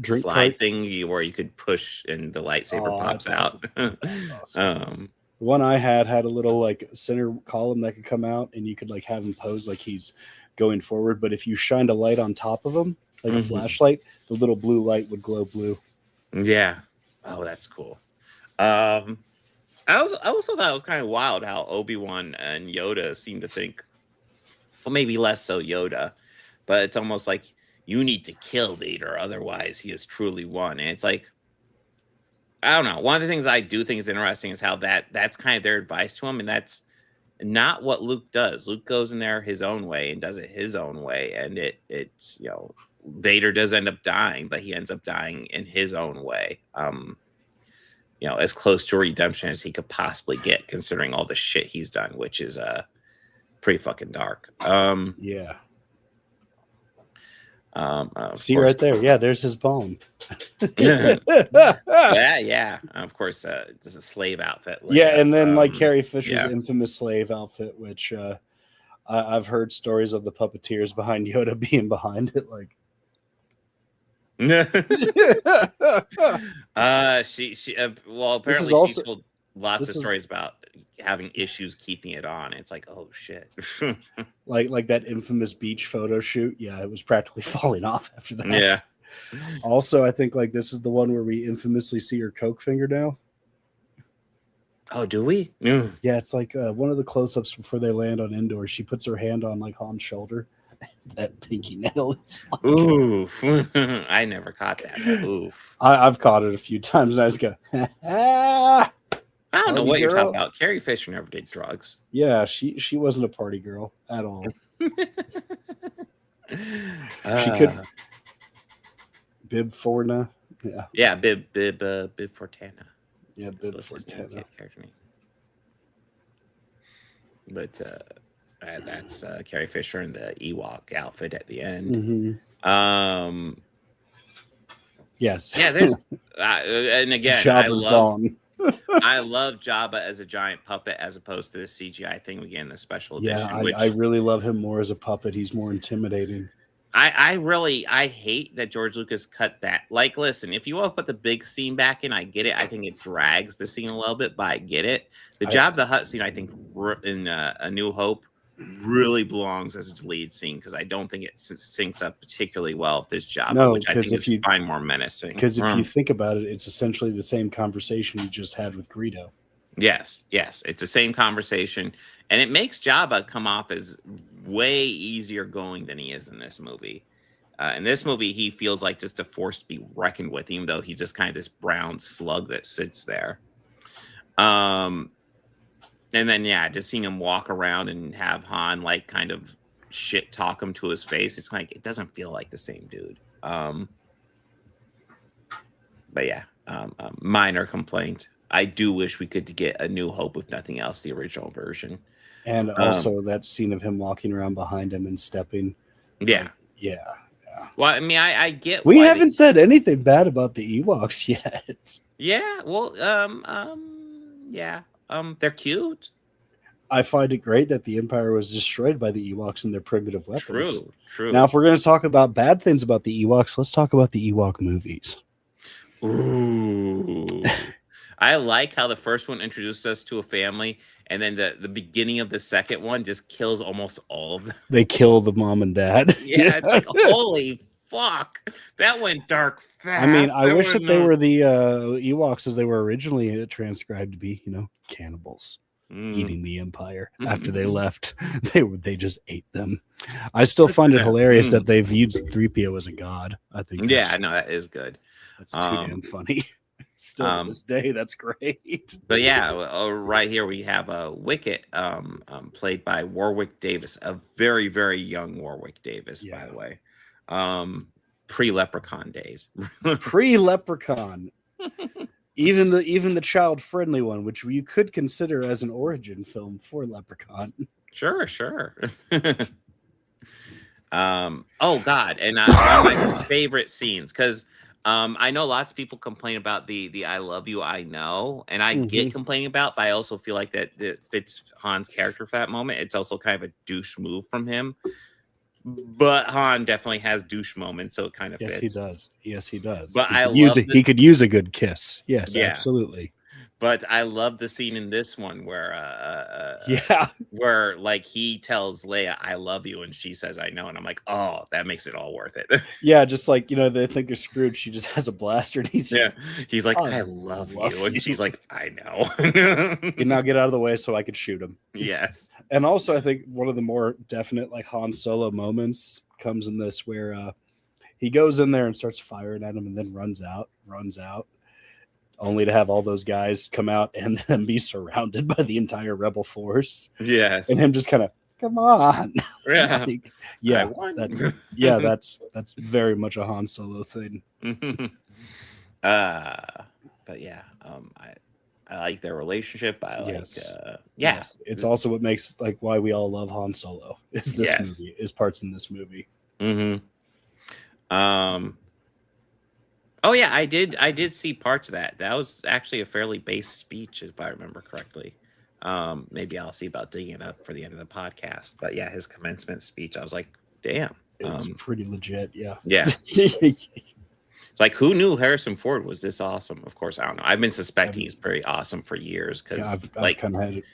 Drink slide cart? thing where you could push and the lightsaber pops out. Awesome. That's awesome. The one I had a little like center column that could come out, and you could like have him pose like he's going forward. But if you shined a light on top of him, like a flashlight, the little blue light would glow blue. Yeah. Oh, that's cool. I also thought it was kind of wild how Obi-Wan and Yoda seem to think, well, maybe less so Yoda, but it's almost like you need to kill Vader, otherwise he is truly one. And it's like, I don't know. One of the things I do think is interesting is how that's kind of their advice to him, and that's not what Luke does. Luke goes in there his own way and does it his own way, and it's Vader does end up dying, but he ends up dying in his own way. As close to redemption as he could possibly get, considering all the shit he's done, which is pretty fucking dark. See right there, there's his bone. yeah. Of course, there's a slave outfit. And then like Carrie Fisher's infamous slave outfit, which I've heard stories of the puppeteers behind Yoda being behind it. Like, apparently she told lots of stories about having issues keeping it on. It's like, oh shit. like that infamous beach photo shoot. Yeah, it was practically falling off after that. Yeah. Also, I think like this is the one where we infamously see her coke fingernail. Oh, do we? Yeah, it's like one of the close-ups before they land on Endor. She puts her hand on like Han's shoulder. That pinky nail is like... Oof. I never caught that. Oof. I've caught it a few times, and I just go, I don't know what you're talking about. Carrie Fisher never did drugs. Yeah, she wasn't a party girl at all. She could. Bib Fortuna. Yeah. Yeah, Bib Fortana. Yeah, So Bib what's his Fortuna. character name? But that's Carrie Fisher in the Ewok outfit at the end. Mm-hmm. Yes. Yeah, there's and again, Jabba's gone. I love Jabba as a giant puppet as opposed to the CGI thing again, the special edition. Yeah, I really love him more as a puppet. He's more intimidating. I hate that George Lucas cut that. Like, listen, if you want to put the big scene back in, I get it. I think it drags the scene a little bit, but I get it. The Jabba the Hutt scene, I think, in A New Hope, really belongs as a lead scene because I don't think it syncs up particularly well with this Jabba, which I think is fine more menacing. Because if you think about it, it's essentially the same conversation you just had with Greedo. Yes, it's the same conversation, and it makes Jabba come off as way easier going than he is in this movie. In this movie, he feels like just a force to be reckoned with, even though he's just kind of this brown slug that sits there. And then just seeing him walk around and have Han like kind of shit talk him to his face, it's like it doesn't feel like the same dude. But yeah, minor complaint. I do wish we could get A New Hope, if nothing else, the original version. And also that scene of him walking around behind him and stepping. Yeah. Yeah. Well, I mean, I get. We haven't said anything bad about the Ewoks yet. Yeah. Well, they're cute. I find it great that the Empire was destroyed by the Ewoks and their primitive weapons. True. Now, if we're going to talk about bad things about the Ewoks, let's talk about the Ewok movies. Ooh. I like how the first one introduced us to a family, and then the beginning of the second one just kills almost all of them. They kill the mom and dad. Yeah, it's like, holy fuck. That went dark fast. I mean, I wish that they were the Ewoks as they were originally transcribed to be, cannibals. Eating the Empire after they left. They just ate them. I still find it hilarious that they viewed 3PO as a god. I think. Yeah, no, that is good. That's too damn funny. Still to this day, that's great. But yeah, right here we have a Wicket, played by Warwick Davis, a very, very young Warwick Davis, by the way. Pre-Leprechaun days. Pre-Leprechaun. Even the child-friendly one, which you could consider as an origin film for Leprechaun. Sure. Oh God, and one of my favorite scenes, because I know lots of people complain about the "I love you, I know," and I get complaining about, but I also feel like that it fits Han's character for that moment. It's also kind of a douche move from him. But Han definitely has douche moments, so it kind of fits. Yes, he does. But he could use a good kiss. Yes, absolutely. But I love the scene in this one where where like he tells Leia, "I love you," and she says, "I know," and I'm like, oh, that makes it all worth it. Yeah, just like they think they're screwed. She just has a blaster, and he's like, "I love you," and she's like, "I know." And now get out of the way so I could shoot him. Yes. And also, I think one of the more definite like Han Solo moments comes in this where he goes in there and starts firing at him, and then runs out. Only to have all those guys come out and then be surrounded by the entire rebel force. Yes. And him just kind of, come on. Yeah. That's very much a Han Solo thing. But yeah, I like their relationship. Yes. It's also what makes like why we all love Han Solo is this movie, is parts in this movie. Oh yeah, I did see parts of that. That was actually a fairly base speech, if I remember correctly. Maybe I'll see about digging it up for the end of the podcast. But yeah, his commencement speech, I was like, damn. It's pretty legit, yeah. Yeah. It's like, who knew Harrison Ford was this awesome? Of course, I don't know. I've been suspecting he's pretty awesome for years because I've kind of had it.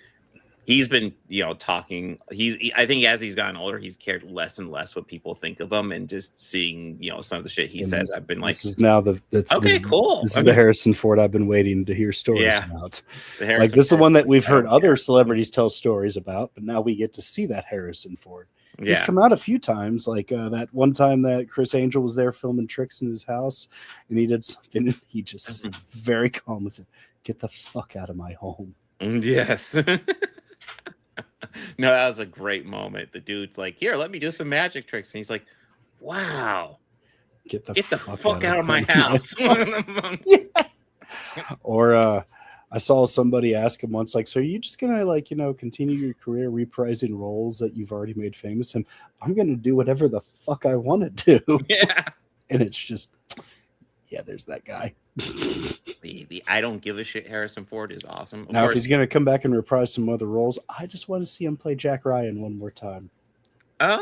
He's been, talking. I think as he's gotten older, he's cared less and less what people think of him, and just seeing, some of the shit he says. I've been like, this is now cool. This is the Harrison Ford I've been waiting to hear stories about. Like this is the one that we've heard other celebrities tell stories about, but now we get to see that Harrison Ford. Yeah. He's come out a few times, like that one time that Chris Angel was there filming tricks in his house, and he did something. And he just very calmly said, "Get the fuck out of my home." Yes. No, that was a great moment. The dude's like, "Here, let me do some magic tricks," and he's like, "Wow, Get the fuck out of my house. Or I saw somebody ask him once, like, so are you just gonna continue your career reprising roles that you've already made famous? And I'm gonna do whatever the fuck I want to do. Yeah. And it's just, yeah, there's that guy. The I don't give a shit Harrison Ford is awesome. Now, if he's gonna come back and reprise some other roles, I just want to see him play Jack Ryan one more time. I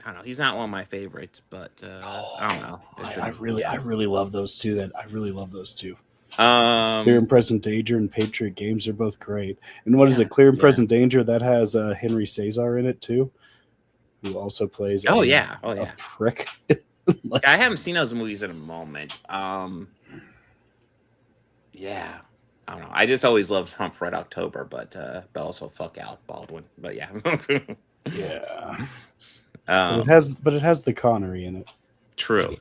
don't know. He's not one of my favorites, but I don't know. I really love those two. I really love those two. Clear Um, and Present Danger and Patriot Games are both great. And what is it? Clear and Present Danger that has Henry Cesar in it too, who also plays. oh a yeah. prick. I haven't seen those movies in a moment. Yeah. I don't know. I just always loved Hump Red October, but also fuck Alec Baldwin. But yeah. Yeah. Um, But it has the Connery in it. True.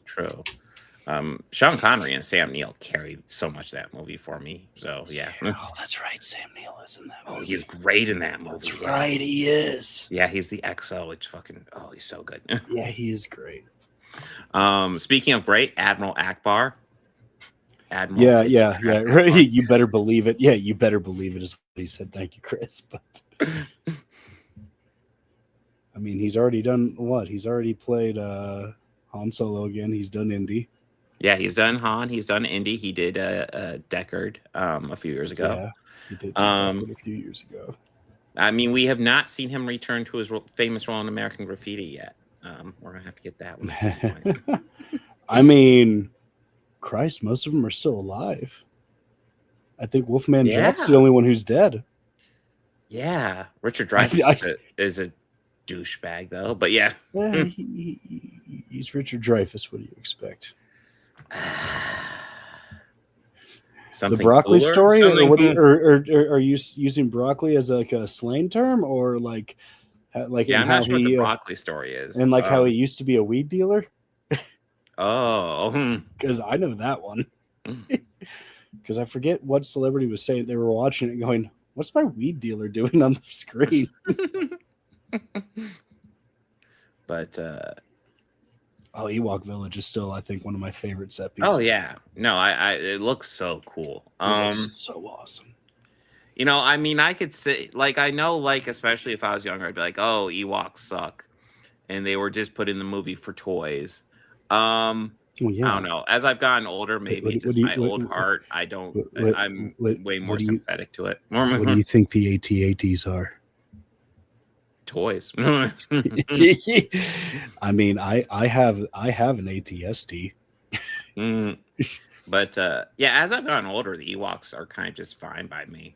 Sean Connery and Sam Neill carried so much of that movie for me. So yeah. Oh, that's right. Sam Neill is in that movie. Oh, he's great in that movie. That's right. He is. Yeah, he's the XO. It's fucking. Oh, he's so good. Yeah, he is great. Speaking of great, Admiral Akbar. Yeah. Right. You better believe it. Yeah, you better believe it is what he said. Thank you, Chris. But I mean, he's already done what? He's already played Han Solo again. He's done Indy. Yeah, he's done Han. He's done Indy. He did Deckard a few years ago. Yeah, he did Deckard a few years ago. I mean, we have not seen him return to his famous role in American Graffiti yet. We're gonna have to get that one at some point. I mean, Christ, most of them are still alive. I think Wolfman Jack's the only one who's dead. Yeah, Richard Dreyfuss is a douchebag though, but yeah. Well, he's Richard Dreyfuss. What do you expect? Something the broccoli cooler? story, Something or are you using broccoli as like a slang term, or like yeah, I'm not sure what the broccoli story is, and like how he used to be a weed dealer? Oh, because I know that one. Because I forget what celebrity was saying. They were watching it, going, "What's my weed dealer doing on the screen?" But Ewok Village is still, I think, one of my favorite set pieces. oh yeah, no, it looks so cool. It looks so awesome. You know, I mean, I could say, like, I know, like, especially if I was younger, I'd be like, oh, Ewoks suck, and they were just put in the movie for toys. Well, yeah. I don't know. As I've gotten older, maybe it's just my old heart. I don't. I'm way more sympathetic to it. What do you think the AT-ATs are? Toys. I mean, I have an ATST. But yeah, as I've gotten older, the Ewoks are kind of just fine by me.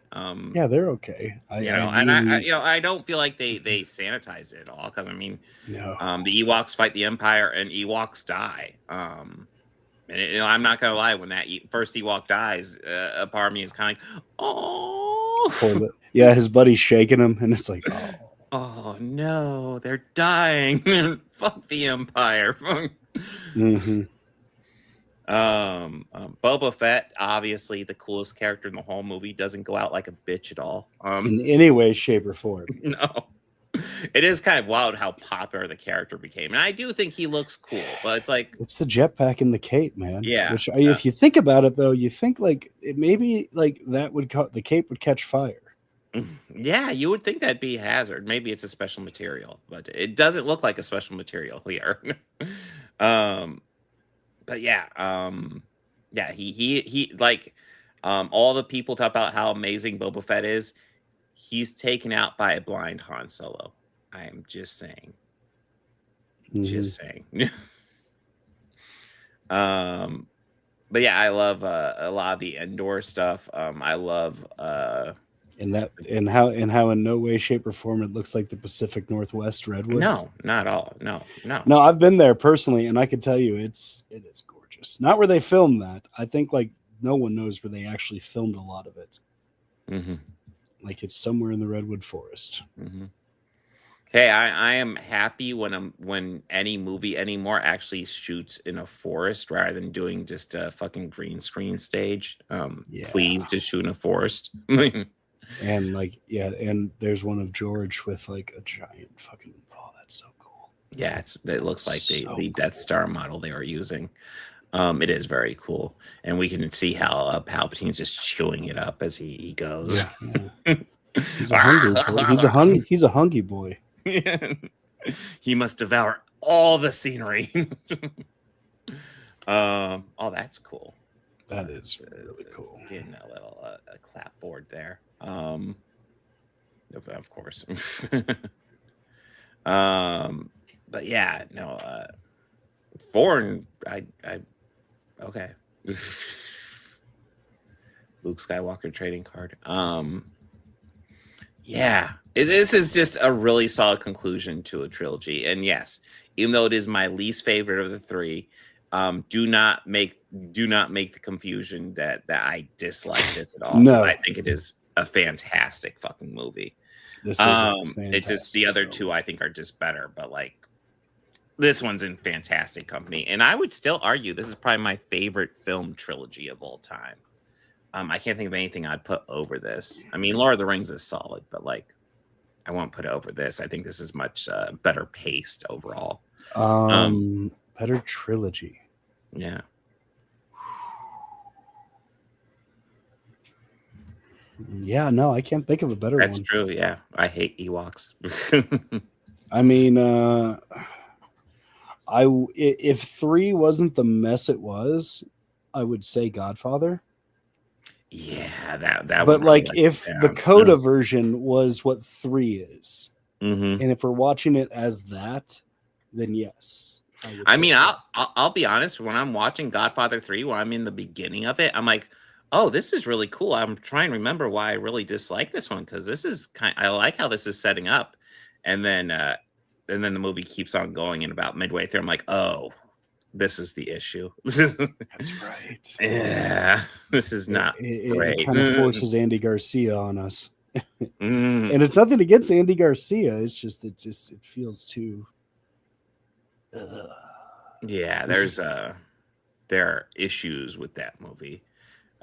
Yeah, they're okay. I don't feel like they sanitize it at all, because I mean, no. The Ewoks fight the Empire and Ewoks die. And I'm not gonna lie, when that first Ewok dies, a part of me is kind of like, oh, yeah, his buddy's shaking him, and it's like, oh no, they're dying. Fuck the Empire. Mm-hmm. Boba Fett, obviously the coolest character in the whole movie, doesn't go out like a bitch at all. In any way, shape, or form. No. It is kind of wild how popular the character became. And I do think he looks cool, but it's like, it's the jetpack and the cape, man. Yeah. Which, if you think about it, though, you think like it maybe like that would the cape would catch fire. Yeah, you would think that'd be a hazard. Maybe it's a special material, but it doesn't look like a special material here. But yeah, he like all the people talk about how amazing Boba Fett is. He's taken out by a blind Han Solo. I am just saying. Mm-hmm. Just saying. But yeah, I love a lot of the Endor stuff. I love and how in no way, shape, or form it looks like the Pacific Northwest redwoods. No, not at all. No, I've been there personally, and I can tell you it is gorgeous. Not where they filmed that. I think like no one knows where they actually filmed a lot of it. Mm-hmm. Like it's somewhere in the redwood forest. Mm-hmm. Hey, I am happy when any movie anymore actually shoots in a forest rather than doing just a fucking green screen stage. Please just shoot in a forest. And like, yeah, and there's one of George with like a giant fucking, oh, that's so cool. Yeah, it looks like So the Death Star model they were using. It is very cool, and we can see how Palpatine's just chewing it up as he goes. Yeah. He's a hungry boy. He's a hungry boy. He must devour all the scenery. Oh, that's cool. That is really cool. Getting a little a clapboard there. Of course. But yeah, no. Foreign. I okay. Luke Skywalker trading card. Yeah, this is just a really solid conclusion to a trilogy. And yes, even though it is my least favorite of the three, do not make the confusion that I dislike this at all. No. I think it is a fantastic fucking movie. This is it's just the other two I think are just better, but like this one's in fantastic company. And I would still argue this is probably my favorite film trilogy of all time. I can't think of anything I'd put over this. I mean, Lord of the Rings is solid, but like I won't put it over this. I think this is much better paced overall. Better trilogy. Yeah. Yeah, no, I can't think of a better That's one. true. Yeah. I hate Ewoks. I mean, if 3 wasn't the mess it was, I would say Godfather. Yeah, that But one like, really if the Coda version was what 3 is, and if we're watching it as that, then yes. I mean, I'll be honest. When I'm watching Godfather 3, when I'm in the beginning of it, I'm like, oh, this is really cool. I'm trying to remember why I really dislike this one because this is I like how this is setting up, and then the movie keeps on going, and about midway through, I'm like, oh, this is the issue. That's right. Yeah, this is not great. It kind of forces Andy Garcia on us, and it's nothing against Andy Garcia. It's just it feels too. Yeah, there are issues with that movie.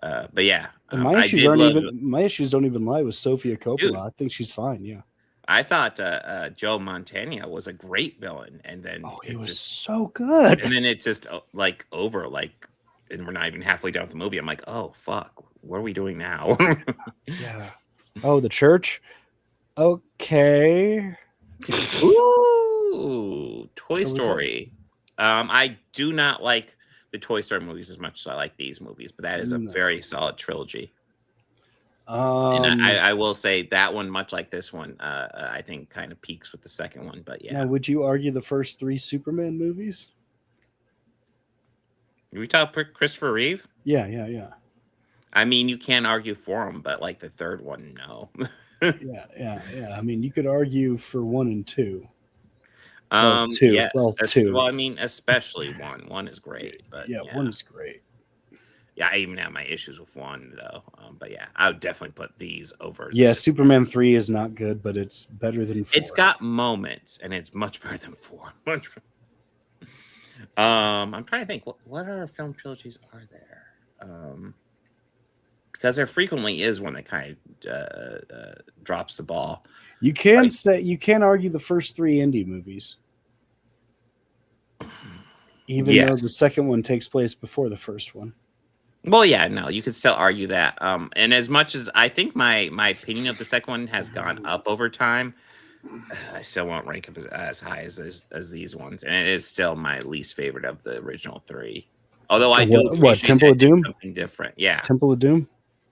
But yeah, and my issues don't even lie with Sofia Coppola. Dude, I think she's fine. Yeah, I thought Joe Montana was a great villain, and then he was so good. And then it just like over, like, and we're not even halfway down the movie. I'm like, oh fuck, what are we doing now? Yeah. Oh, the church. Okay. Ooh, Toy Story. I do not like the Toy Story movies as much as I like these movies, but that is a very solid trilogy. And I will say that one, much like this one, I think kind of peaks with the second one. But yeah, now, would you argue the first 3 Superman movies? We talk Christopher Reeve? Yeah. I mean, you can't argue for him, but like the third one, no. yeah. I mean, you could argue for 1 and 2. 2. Yes. Well, 2. Well, I mean, especially 1. 1 is great, but yeah, 1 is great. Yeah, I even have my issues with 1 though. But yeah, I would definitely put these over. Yeah, Superman 3 is not good, but it's better than 4. It's got moments, and it's much better than 4. I'm trying to think what other film trilogies are there? Because there frequently is one that kind of drops the ball. You can't argue the first 3 indie movies, even though the second one takes place before the first one. Well, yeah, no, you could still argue that. And as much as I think my opinion of the second one has gone up over time, I still won't rank it as high as these ones, and it is still my least favorite of the original 3. Although I do appreciate Temple of Doom, something different. Yeah, Temple of Doom.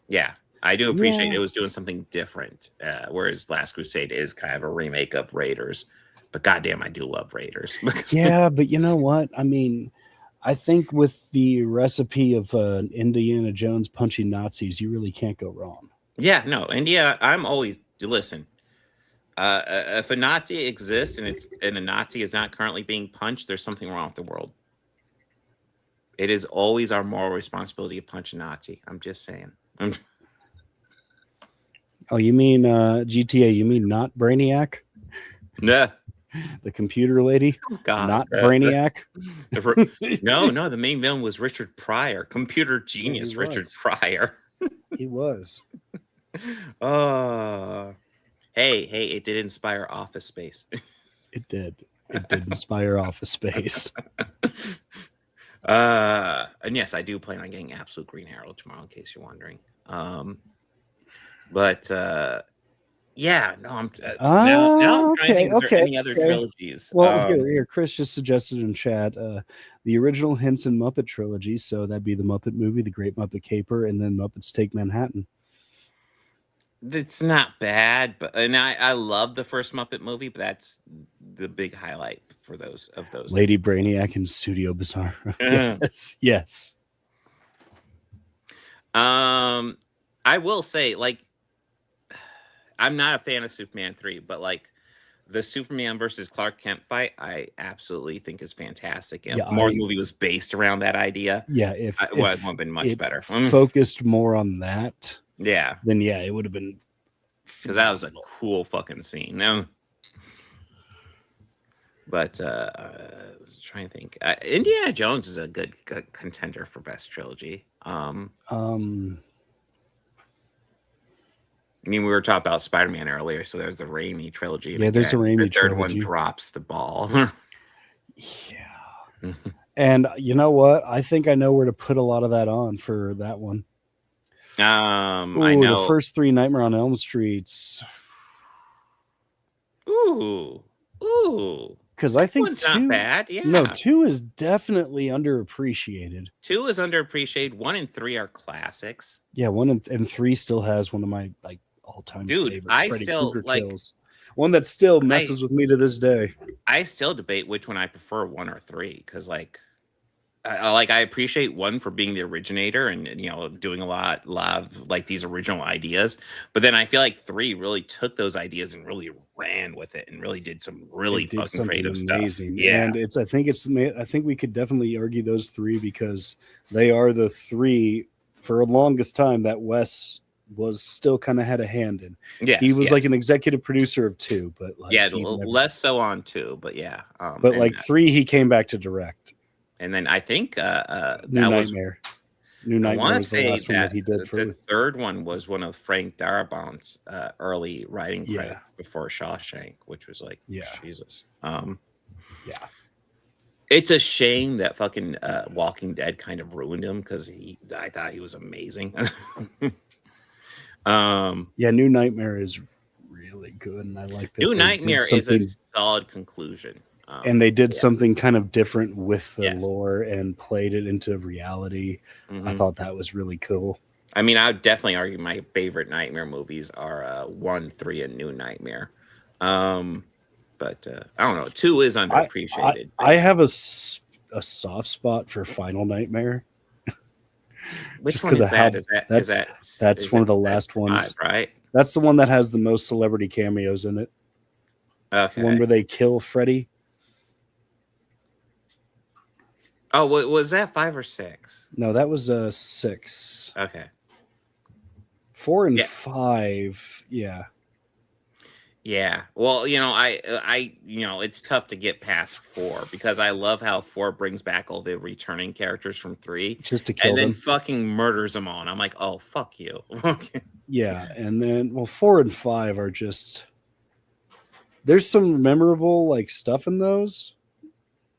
Yeah, I do appreciate it was doing something different. Whereas Last Crusade is kind of a remake of Raiders, but goddamn, I do love Raiders. Yeah, but you know what? I mean, I think with the recipe of Indiana Jones punching Nazis, you really can't go wrong. Yeah, no, India. I'm always listen. If a Nazi exists and a Nazi is not currently being punched, there's something wrong with the world. It is always our moral responsibility to punch a Nazi. I'm just saying. Oh, you mean GTA? You mean not Brainiac? Yeah. The computer lady? Oh, God, not Brainiac? No, the main villain was Richard Pryor, computer genius Richard Pryor. He was. Hey, it did inspire Office Space. It did. It did inspire Office Space. And yes, I do plan on getting Absolute Green Arrow tomorrow, in case you're wondering. Yeah, no, I'm now I'm trying to think. Is there any other trilogies? Well, here, Chris just suggested in chat the original Henson Muppet trilogy. So that'd be the Muppet Movie, The Great Muppet Caper, and then Muppets Take Manhattan. It's not bad, but I love the first Muppet movie, but that's the big highlight for those. Lady Brainiac and Studio Bizarro. Yes. I will say, like, I'm not a fan of Superman 3, but like the Superman versus Clark Kent fight, I absolutely think is fantastic. And if more movie was based around that idea, it would have been much better. Focused more on that. Yeah. Then it would have been, because that was a cool fucking scene. No. But I was trying to think. Indiana Jones is a good contender for best trilogy. I mean, we were talking about Spider-Man earlier, so there's the Raimi trilogy. Yeah, there's a Raimi trilogy. The third trilogy. one drops the ball. Yeah. And you know what? I think I know where to put a lot of that on for that one. I know. The first 3 Nightmare on Elm Streets. Ooh. Because I think one's not bad. Yeah. No, 2 is definitely underappreciated. 2 is underappreciated. 1 and 3 are classics. Yeah, 1 and 3 still has one of my like all-time favorite Freddy Krueger kills. One that still messes with me to this day. I still debate which one I prefer, 1 or 3, because I appreciate 1 for being the originator and doing a lot of like these original ideas, but then I feel like 3 really took those ideas and really ran with it and really did some really fucking creative amazing stuff. Yeah, and I think we could definitely argue those 3 because they are the 3 for the longest time that Wes was still kind of had a hand in. Yeah, he was like an executive producer of 2, but like less so on 2, but yeah. But like 3, he came back to direct. And then I think New Nightmare was the last one that he did. The third one was one of Frank Darabont's early writing credits before Shawshank, which was like, Jesus. It's a shame that fucking Walking Dead kind of ruined him because I thought he was amazing. New Nightmare is really good, and I like that. New Nightmare is a solid conclusion. And they did something kind of different with the lore and played it into reality. Mm-hmm. I thought that was really cool. I mean, I would definitely argue my favorite Nightmare movies are 1, 3, and New Nightmare. But I don't know. 2 is underappreciated. I have a soft spot for Final Nightmare. Which one is that? That's one of the last ones, 5, right? That's the one that has the most celebrity cameos in it. Okay. One where they kill Freddy. Oh, was that 5 or 6? No, that was 6. Okay. 4 and 5, yeah. Yeah. Well, I it's tough to get past 4 because I love how 4 brings back all the returning characters from 3 just to kill and them. Then fucking murders them all. And I'm like, oh, fuck you. Yeah, and then 4 and 5 are just. There's some memorable like stuff in those.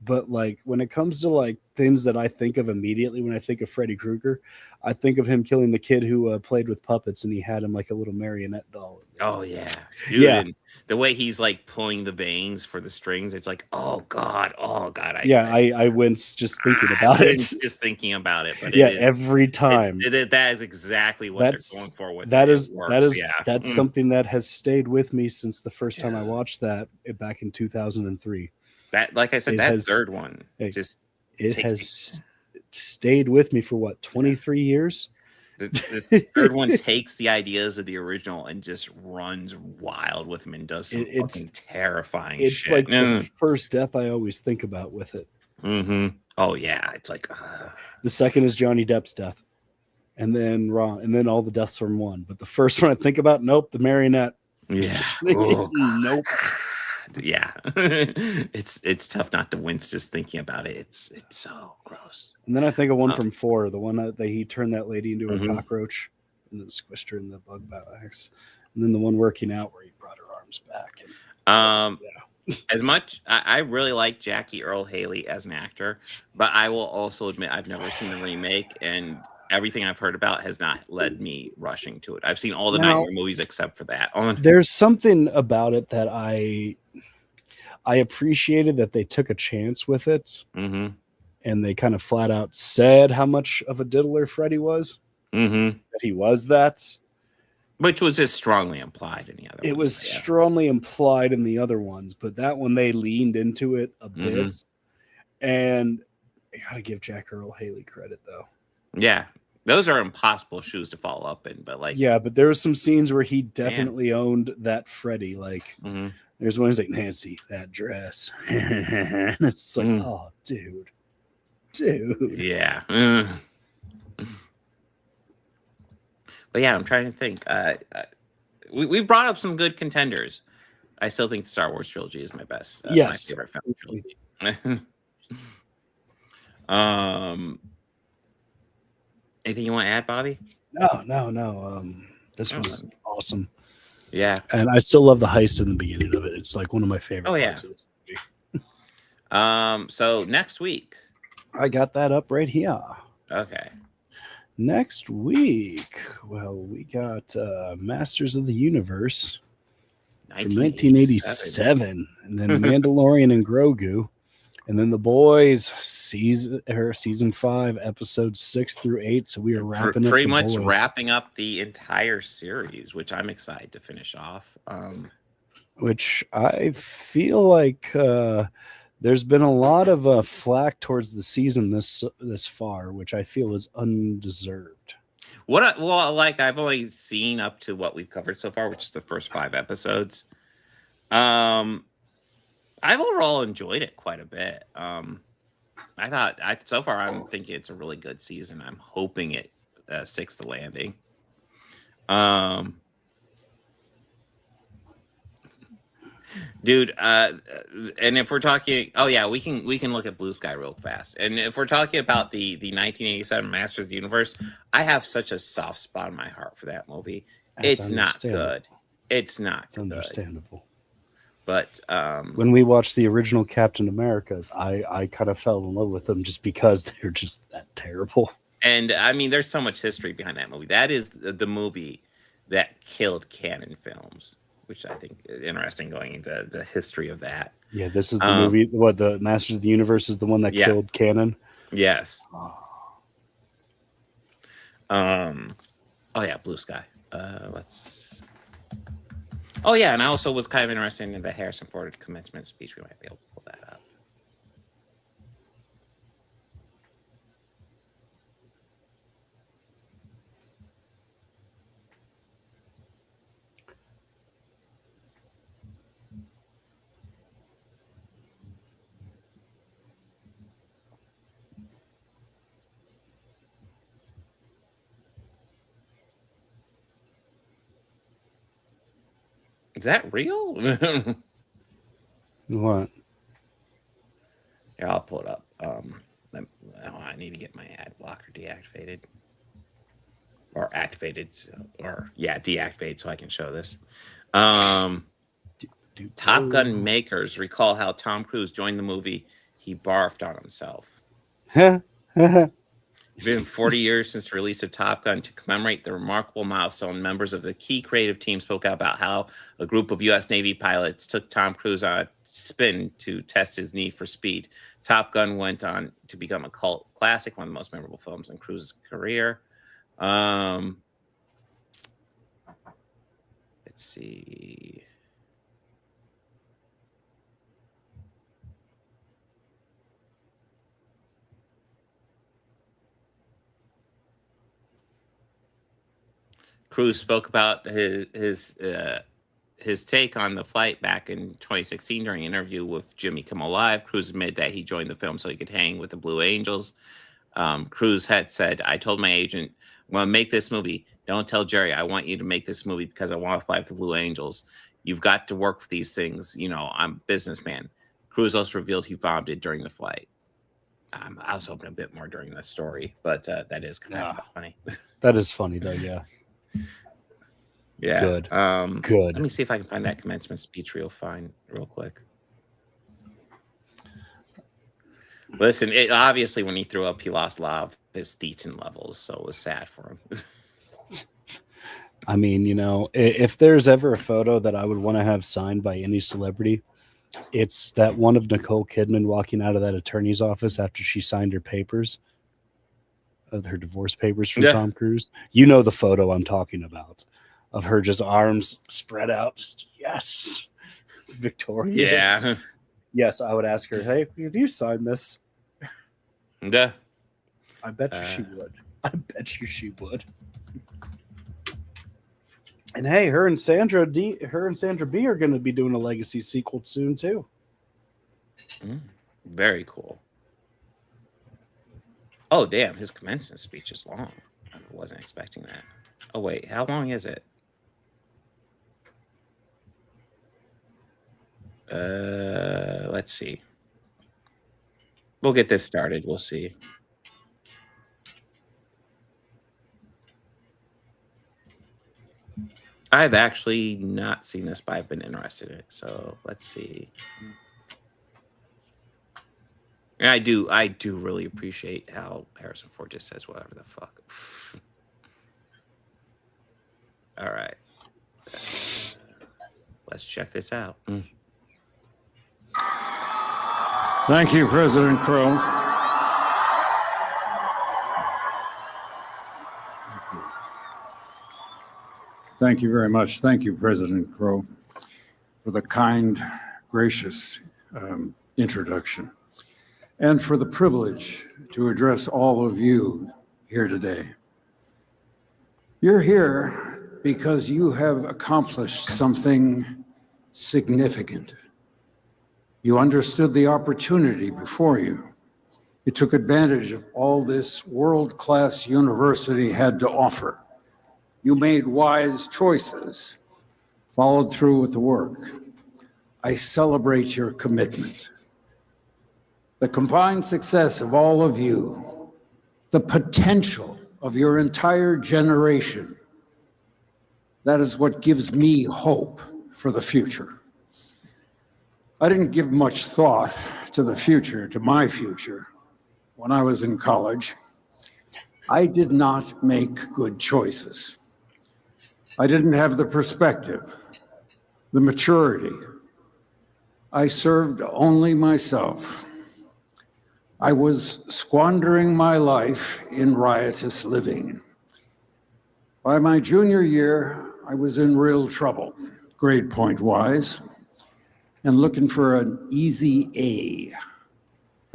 But like when it comes to like things that I think of immediately when I think of Freddy Krueger, I think of him killing the kid who played with puppets and he had him like a little marionette doll. Oh yeah, dude, yeah. The way he's like pulling the veins for the strings, it's like oh god. I wince just thinking about it. Just thinking about it, but every time that is exactly what they're going for with that's something that has stayed with me since the first time I watched that back in 2003. That, like I said, third one has stayed with me for 23 years. The third one takes the ideas of the original and just runs wild with them and does some fucking terrifying shit. It's like the first death I always think about with it. Mm-hmm. Oh yeah, it's like the second is Johnny Depp's death, and then all the deaths from 1. But the first one I think about, nope, the marionette. Yeah. Nope. Yeah, it's tough not to wince just thinking about it. It's so gross. And then I think of one from 4, the one that he turned that lady into a cockroach and then squished her in the bug box. And then the one working out where he brought her arms back. As much I really like Jackie Earl Haley as an actor, but I will also admit I've never seen the remake, and everything I've heard about has not led me rushing to it. I've seen all the Now- Nightmare movies except for that. There's something about it that I appreciated that they took a chance with it, Mm-hmm. and they kind of flat out said how much of a diddler Freddy was. Mm-hmm. That he was that. Which was just strongly implied in the other. It ones, was yeah. strongly implied in the other ones, but that one they leaned into it a bit. Mm-hmm. And I gotta give Jack Earl Haley credit though. Yeah, those are impossible shoes to follow up in, but like, Yeah, but there were some scenes where he definitely owned that Freddy. Like, mm-hmm. there's one he's like, Nancy, that dress. And it's like, oh, dude. Yeah. But yeah, I'm trying to think. We've brought up some good contenders. I still think the Star Wars trilogy is my best. Yes. My favorite film trilogy. Anything you want to add, Bobby? No. This was awesome. Yeah. And I still love the heist in the beginning of it. It's like one of my favorite parts of this movie. So next week. I got that up right here. Okay. Next week, well, we got Masters of the Universe from 1987, and then Mandalorian and Grogu, and then The Boys season 5, episodes 6 through 8. So we are wrapping pretty up much Boys. wrapping up the entire series, which I'm excited to finish off. Which I feel like there's been a lot of flack towards the season this far, which I feel is undeserved. I've only seen up to what we've covered so far, which is the first 5 episodes. I've overall enjoyed it quite a bit. So far I'm thinking it's a really good season. I'm hoping it sticks the landing. Dude, and if we're talking, we can look at Blue Sky real fast. And if we're talking about the 1987 Masters of the Universe, I have such a soft spot in my heart for that movie. It's not good. It's understandable. But when we watched the original Captain Americas, I kind of fell in love with them just because they're just that terrible. And I mean, there's so much history behind that movie. That is the movie that killed canon films, which I think is interesting going into the history of that. Yeah, this is the movie. What, the Masters of the Universe is the one that killed canon? Yes. Blue Sky. And I also was kind of interested in the Harrison Ford commencement speech. We might be able to pull that up. Is that real? What? Here, I'll pull it up. I need to get my ad blocker deactivated. Or activated. Deactivated so I can show this. Top Gun makers recall how Tom Cruise joined the movie. He barfed on himself. It's been 40 years since the release of Top Gun. To commemorate the remarkable milestone, members of the key creative team spoke out about how a group of U.S. Navy pilots took Tom Cruise on a spin to test his need for speed. Top Gun went on to become a cult classic, one of the most memorable films in Cruise's career. Let's see. Cruise spoke about his take on the flight back in 2016 during an interview with Jimmy Kimmel Live. Cruise admitted that he joined the film so he could hang with the Blue Angels. Cruise had said, "I told my agent, I want to make this movie. Don't tell Jerry I want you to make this movie because I want to fly with the Blue Angels. You've got to work with these things. You know, I'm a businessman." Cruise also revealed he vomited during the flight. I was hoping a bit more during the story, but that is kind of funny. That is funny, though, yeah. Yeah. Good. Good. Good. Let me see if I can find that commencement speech real quick. Listen, obviously when he threw up, he lost a lot of his thetan levels, so it was sad for him. I mean, you know, if there's ever a photo that I would want to have signed by any celebrity, it's that one of Nicole Kidman walking out of that attorney's office after she signed her papers, her divorce papers from Tom Cruise. You know the photo I'm talking about, of her just arms spread out, just yes, victorious. Yeah. Yes, I would ask her, hey, do you sign this? Yeah. I bet you she would. I bet you she would. And hey, her and Sandra B are going to be doing a Legacy sequel soon too. Very cool. Oh damn, his commencement speech is long. I wasn't expecting that. Oh wait, how long is it? Let's see. We'll get this started. We'll see. I've actually not seen this, but I've been interested in it. So let's see. And I do really appreciate how Harrison Ford just says whatever the fuck. All right. Let's check this out. Thank you, President Crow. Thank you very much. Thank you, President Crow, for the kind, gracious introduction, and for the privilege to address all of you here today. You're here because you have accomplished something significant. You understood the opportunity before you. You took advantage of all this world-class university had to offer. You made wise choices, followed through with the work. I celebrate your commitment. The combined success of all of you, the potential of your entire generation, that is what gives me hope for the future. I didn't give much thought to the future, to my future, when I was in college. I did not make good choices. I didn't have the perspective, the maturity. I served only myself. I was squandering my life in riotous living. By my junior year, I was in real trouble, grade point wise, and looking for an easy A.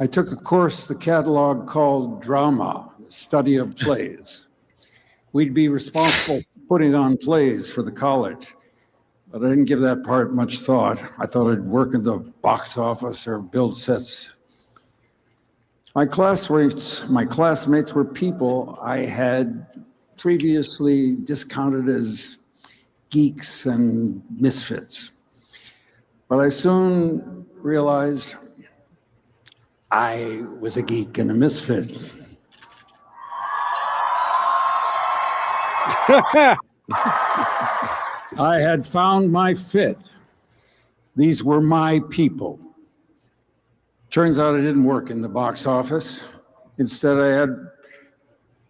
I took a course the catalog called Drama, the study of plays. We'd be responsible for putting on plays for the college, but I didn't give that part much thought. I thought I'd work in the box office or build sets. My classmates were people I had previously discounted as geeks and misfits. But I soon realized I was a geek and a misfit. I had found my fit. These were my people. Turns out I didn't work in the box office. Instead, I had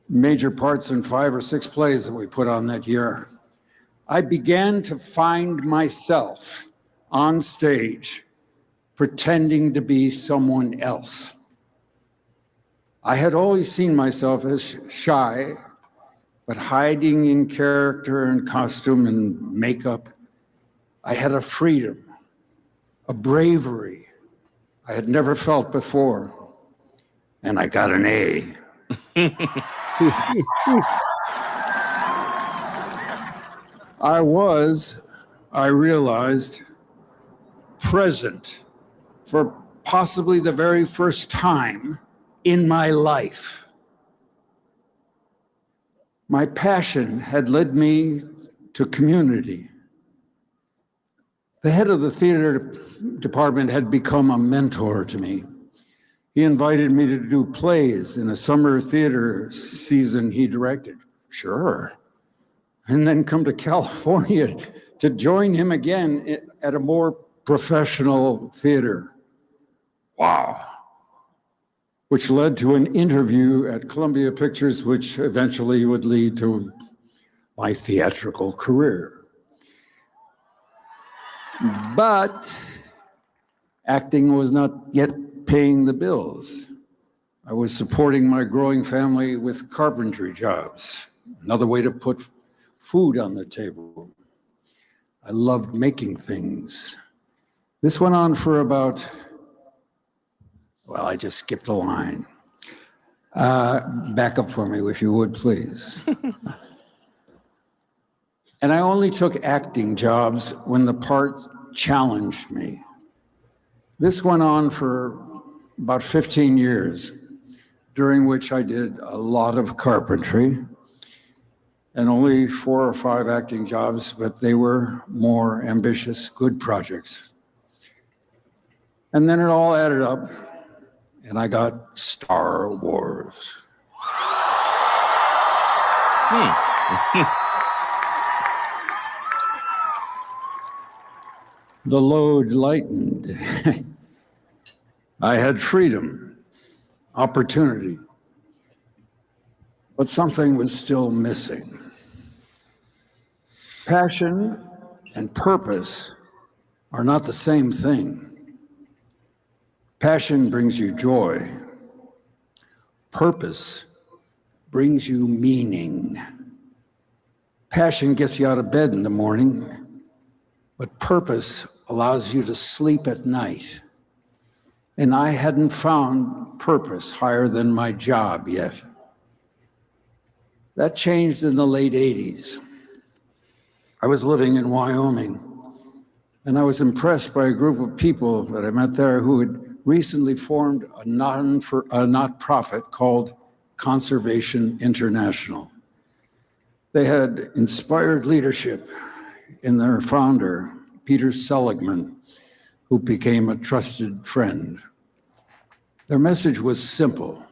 major parts in 5 or 6 plays that we put on that year. I began to find myself on stage pretending to be someone else. I had always seen myself as shy, but hiding in character and costume and makeup. I had a freedom, a bravery I had never felt before. And I got an A. I realized, present for possibly the very first time in my life. My passion had led me to community. The head of the theater department had become a mentor to me. He invited me to do plays in a summer theater season he directed. Sure. And then come to California to join him again at a more professional theater. Wow. which led to an interview at Columbia Pictures, which eventually would lead to my theatrical career. But acting was not yet paying the bills. I was supporting my growing family with carpentry jobs, another way to put food on the table. I loved making things. This went on for about, well, I just skipped a line. Back up for me, if you would, please. And I only took acting jobs when the part challenged me. This went on for about 15 years, during which I did a lot of carpentry and only 4 or 5 acting jobs, but they were more ambitious, good projects. And then it all added up, and I got Star Wars. The load lightened. I had freedom, opportunity, but something was still missing. Passion and purpose are not the same thing. Passion brings you joy. Purpose brings you meaning. Passion gets you out of bed in the morning, but purpose allows you to sleep at night. And I hadn't found purpose higher than my job yet. That changed in the late 80s. I was living in Wyoming, and I was impressed by a group of people that I met there who had recently formed a not-profit called Conservation International. They had inspired leadership in their founder, Peter Seligman, who became a trusted friend. Their message was simple.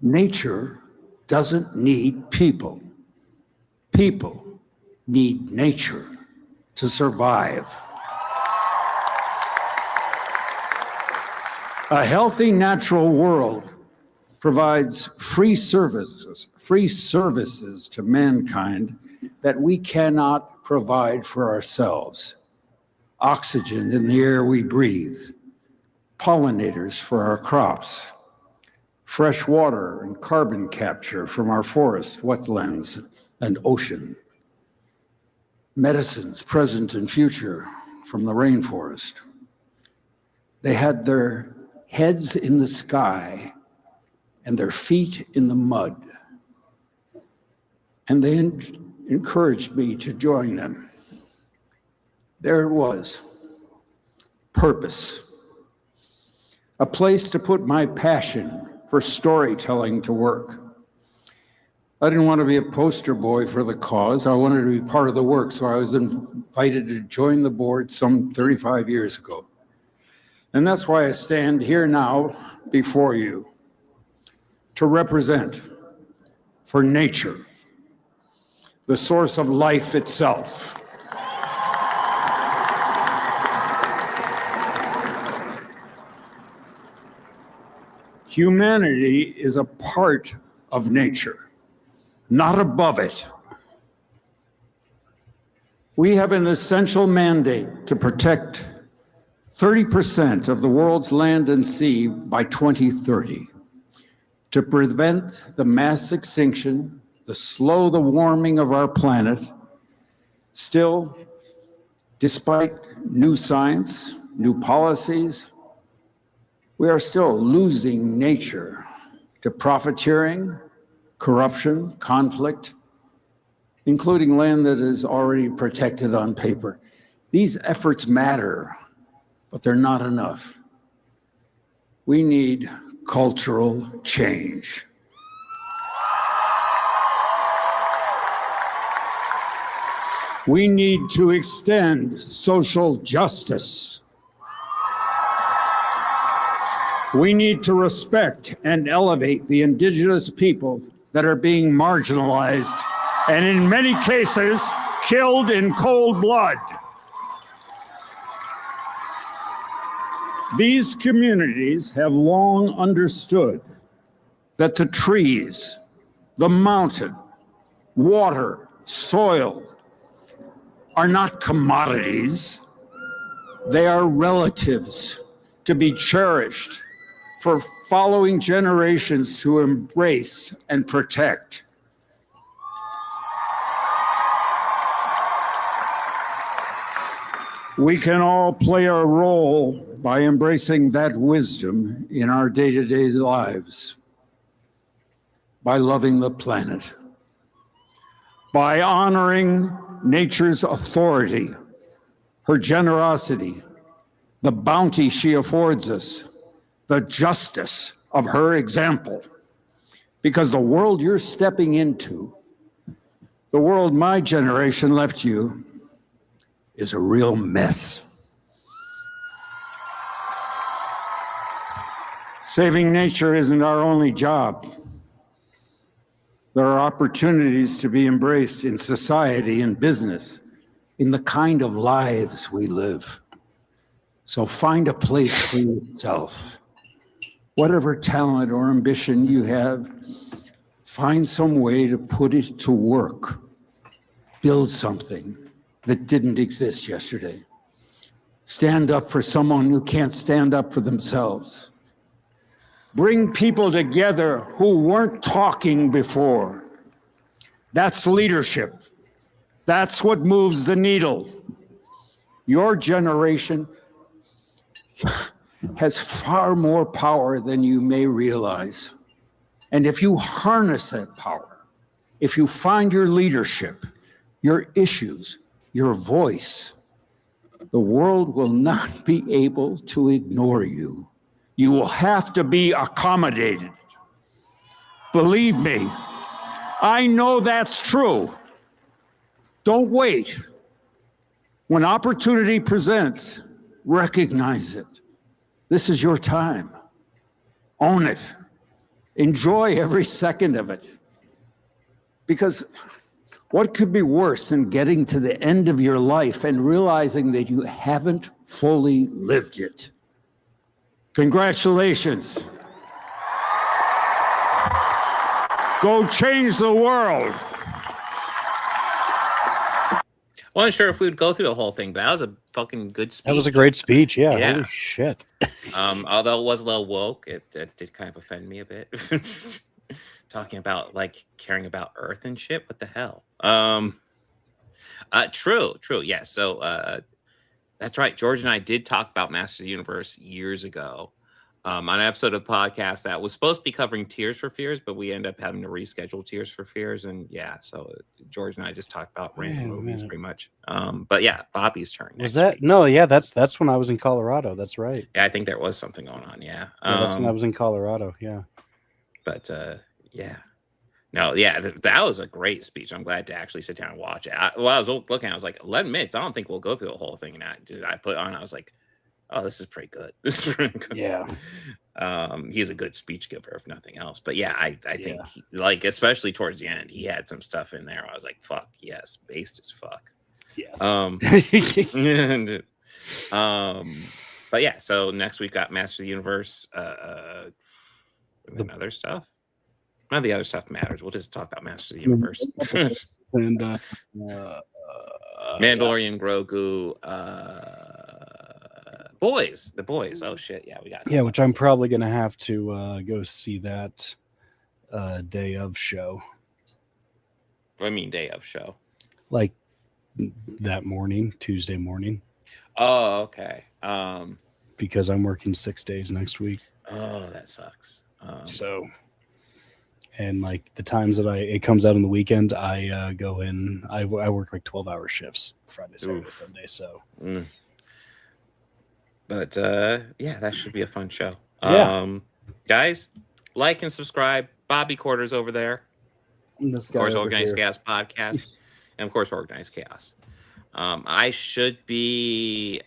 Nature doesn't need people. People need nature to survive. A healthy natural world provides free services to mankind that we cannot provide for ourselves. Oxygen in the air we breathe, pollinators for our crops, fresh water and carbon capture from our forests, wetlands, and ocean, medicines present and future from the rainforest. They had their heads in the sky and their feet in the mud. And they encouraged me to join them. There it was, purpose. A place to put my passion for storytelling to work. I didn't want to be a poster boy for the cause. I wanted to be part of the work, so I was invited to join the board some 35 years ago. And that's why I stand here now before you to represent for nature, the source of life itself. Humanity is a part of nature, not above it. We have an essential mandate to protect 30% of the world's land and sea by 2030, to prevent the mass extinction, to slow the warming of our planet. Still, despite new science, new policies, we are still losing nature to profiteering, corruption, conflict, including land that is already protected on paper. These efforts matter, but they're not enough. We need cultural change. We need to extend social justice. We need to respect and elevate the indigenous peoples that are being marginalized and in many cases killed in cold blood. These communities have long understood that the trees, the mountain, water, soil are not commodities. They are relatives to be cherished for following generations to embrace and protect. We can all play a role by embracing that wisdom in our day-to-day lives, by loving the planet, by honoring nature's authority, her generosity, the bounty she affords us, the justice of her example. Because the world you're stepping into, the world my generation left you, is a real mess. Saving nature isn't our only job. There are opportunities to be embraced in society and business, in the kind of lives we live. So find a place for yourself. Whatever talent or ambition you have, find some way to put it to work. Build something that didn't exist yesterday. Stand up for someone who can't stand up for themselves. Bring people together who weren't talking before. That's leadership. That's what moves the needle. Your generation has far more power than you may realize. And if you harness that power, if you find your leadership, your issues, your voice, the world will not be able to ignore you. You will have to be accommodated. Believe me, I know that's true. Don't wait. When opportunity presents, recognize it. This is your time. Own it. Enjoy every second of it. Because what could be worse than getting to the end of your life and realizing that you haven't fully lived it? Congratulations. Go change the world. I wasn't sure if we would go through the whole thing, but that was a fucking good speech. That was a great speech. Yeah. Yeah. Holy shit. Although it was a little woke, it did kind of offend me a bit. Talking about like caring about Earth and shit. What the hell? True. Yeah. So that's right. George and I did talk about Masters of the Universe years ago. On an episode of the podcast that was supposed to be covering Tears for Fears, but we end up having to reschedule Tears for Fears. And yeah, so George and I just talked about random movies pretty much. But yeah, Bobby's turn. Was that week. No? Yeah, that's when I was in Colorado. That's right. Yeah, I think there was something going on. Yeah, that's when I was in Colorado. Yeah, but yeah, no, yeah, that was a great speech. I'm glad to actually sit down and watch it. I was looking, I was like, 11 minutes. I don't think we'll go through the whole thing. And I put on. I was like, oh, this is pretty good. This is pretty good. Yeah. He's a good speech giver, if nothing else. But yeah, I think he, like, especially towards the end, he had some stuff in there. I was like, fuck, yes, based as fuck. Yes. But yeah, so next week got Master of the Universe, and then other stuff. None of the other stuff matters. We'll just talk about Master of the Universe. And Mandalorian, Grogu, the boys. Oh shit, yeah, we got. Yeah, which I'm probably gonna have to go see that day of show. What do you mean day of show? Like that morning, Tuesday morning. Oh, okay. Because I'm working 6 days next week. Oh, that sucks. So, and like the times that it comes out on the weekend, I go in. I work like 12-hour shifts Friday, Saturday, Sunday. So. But yeah, that should be a fun show. Yeah. Guys, like and subscribe. Bobby Quarters over there. Of course, Organized Chaos Podcast. And of course, Organized Chaos. I should be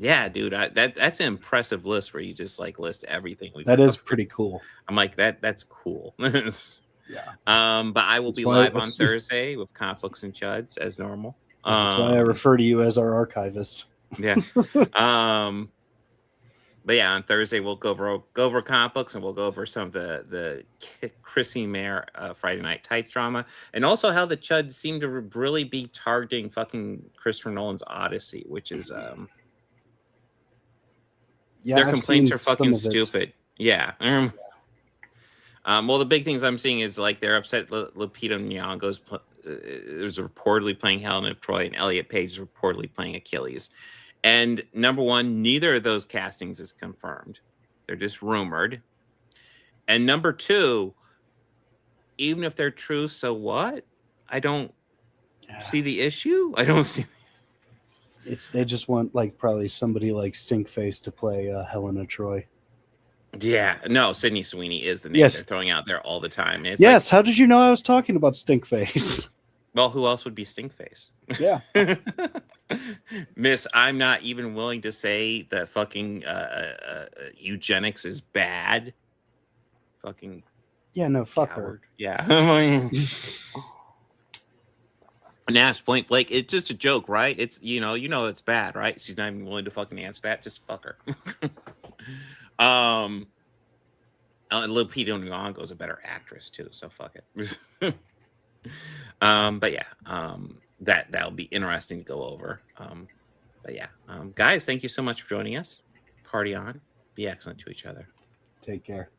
yeah, dude. That's an impressive list where you just like list everything. That is pretty cool. I'm like, that's cool. Yeah. But I will be live on Thursday with Conflicts and Chuds as normal. That's why I refer to you as our archivist. Yeah. But yeah, on Thursday we'll go over comic books, and we'll go over some of the Chrissy Mayer Friday Night Tights drama, and also how the Chuds seem to really be targeting fucking Christopher Nolan's Odyssey, which is their I've complaints seen are some fucking of it. stupid. Yeah. Well, the big things I'm seeing is like they're upset Lupita Nyong'o's is reportedly playing Helen of Troy, and Elliot Page is reportedly playing Achilles. And number one, neither of those castings is confirmed. They're just rumored. And number two, even if they're true, so what? I don't see the issue. I don't see. They just want like probably somebody like Stinkface to play Helena Troy. Yeah, no, Sydney Sweeney is the name Yes. they're throwing out there all the time. It's Yes, how did you know I was talking about Stinkface? Well, who else would be Stinkface? Yeah. Miss, I'm not even willing to say that fucking eugenics is bad. Fucking Yeah, no, fuck coward. her. Yeah. Nash point blank, it's just a joke, right? It's you know it's bad, right? She's not even willing to fucking answer that. Just fuck her. Lupita Nyong'o is a better actress too, so fuck it. But yeah, that'll be interesting to go over. But yeah, guys, thank you so much for joining us. Party on. Be excellent to each other. Take care.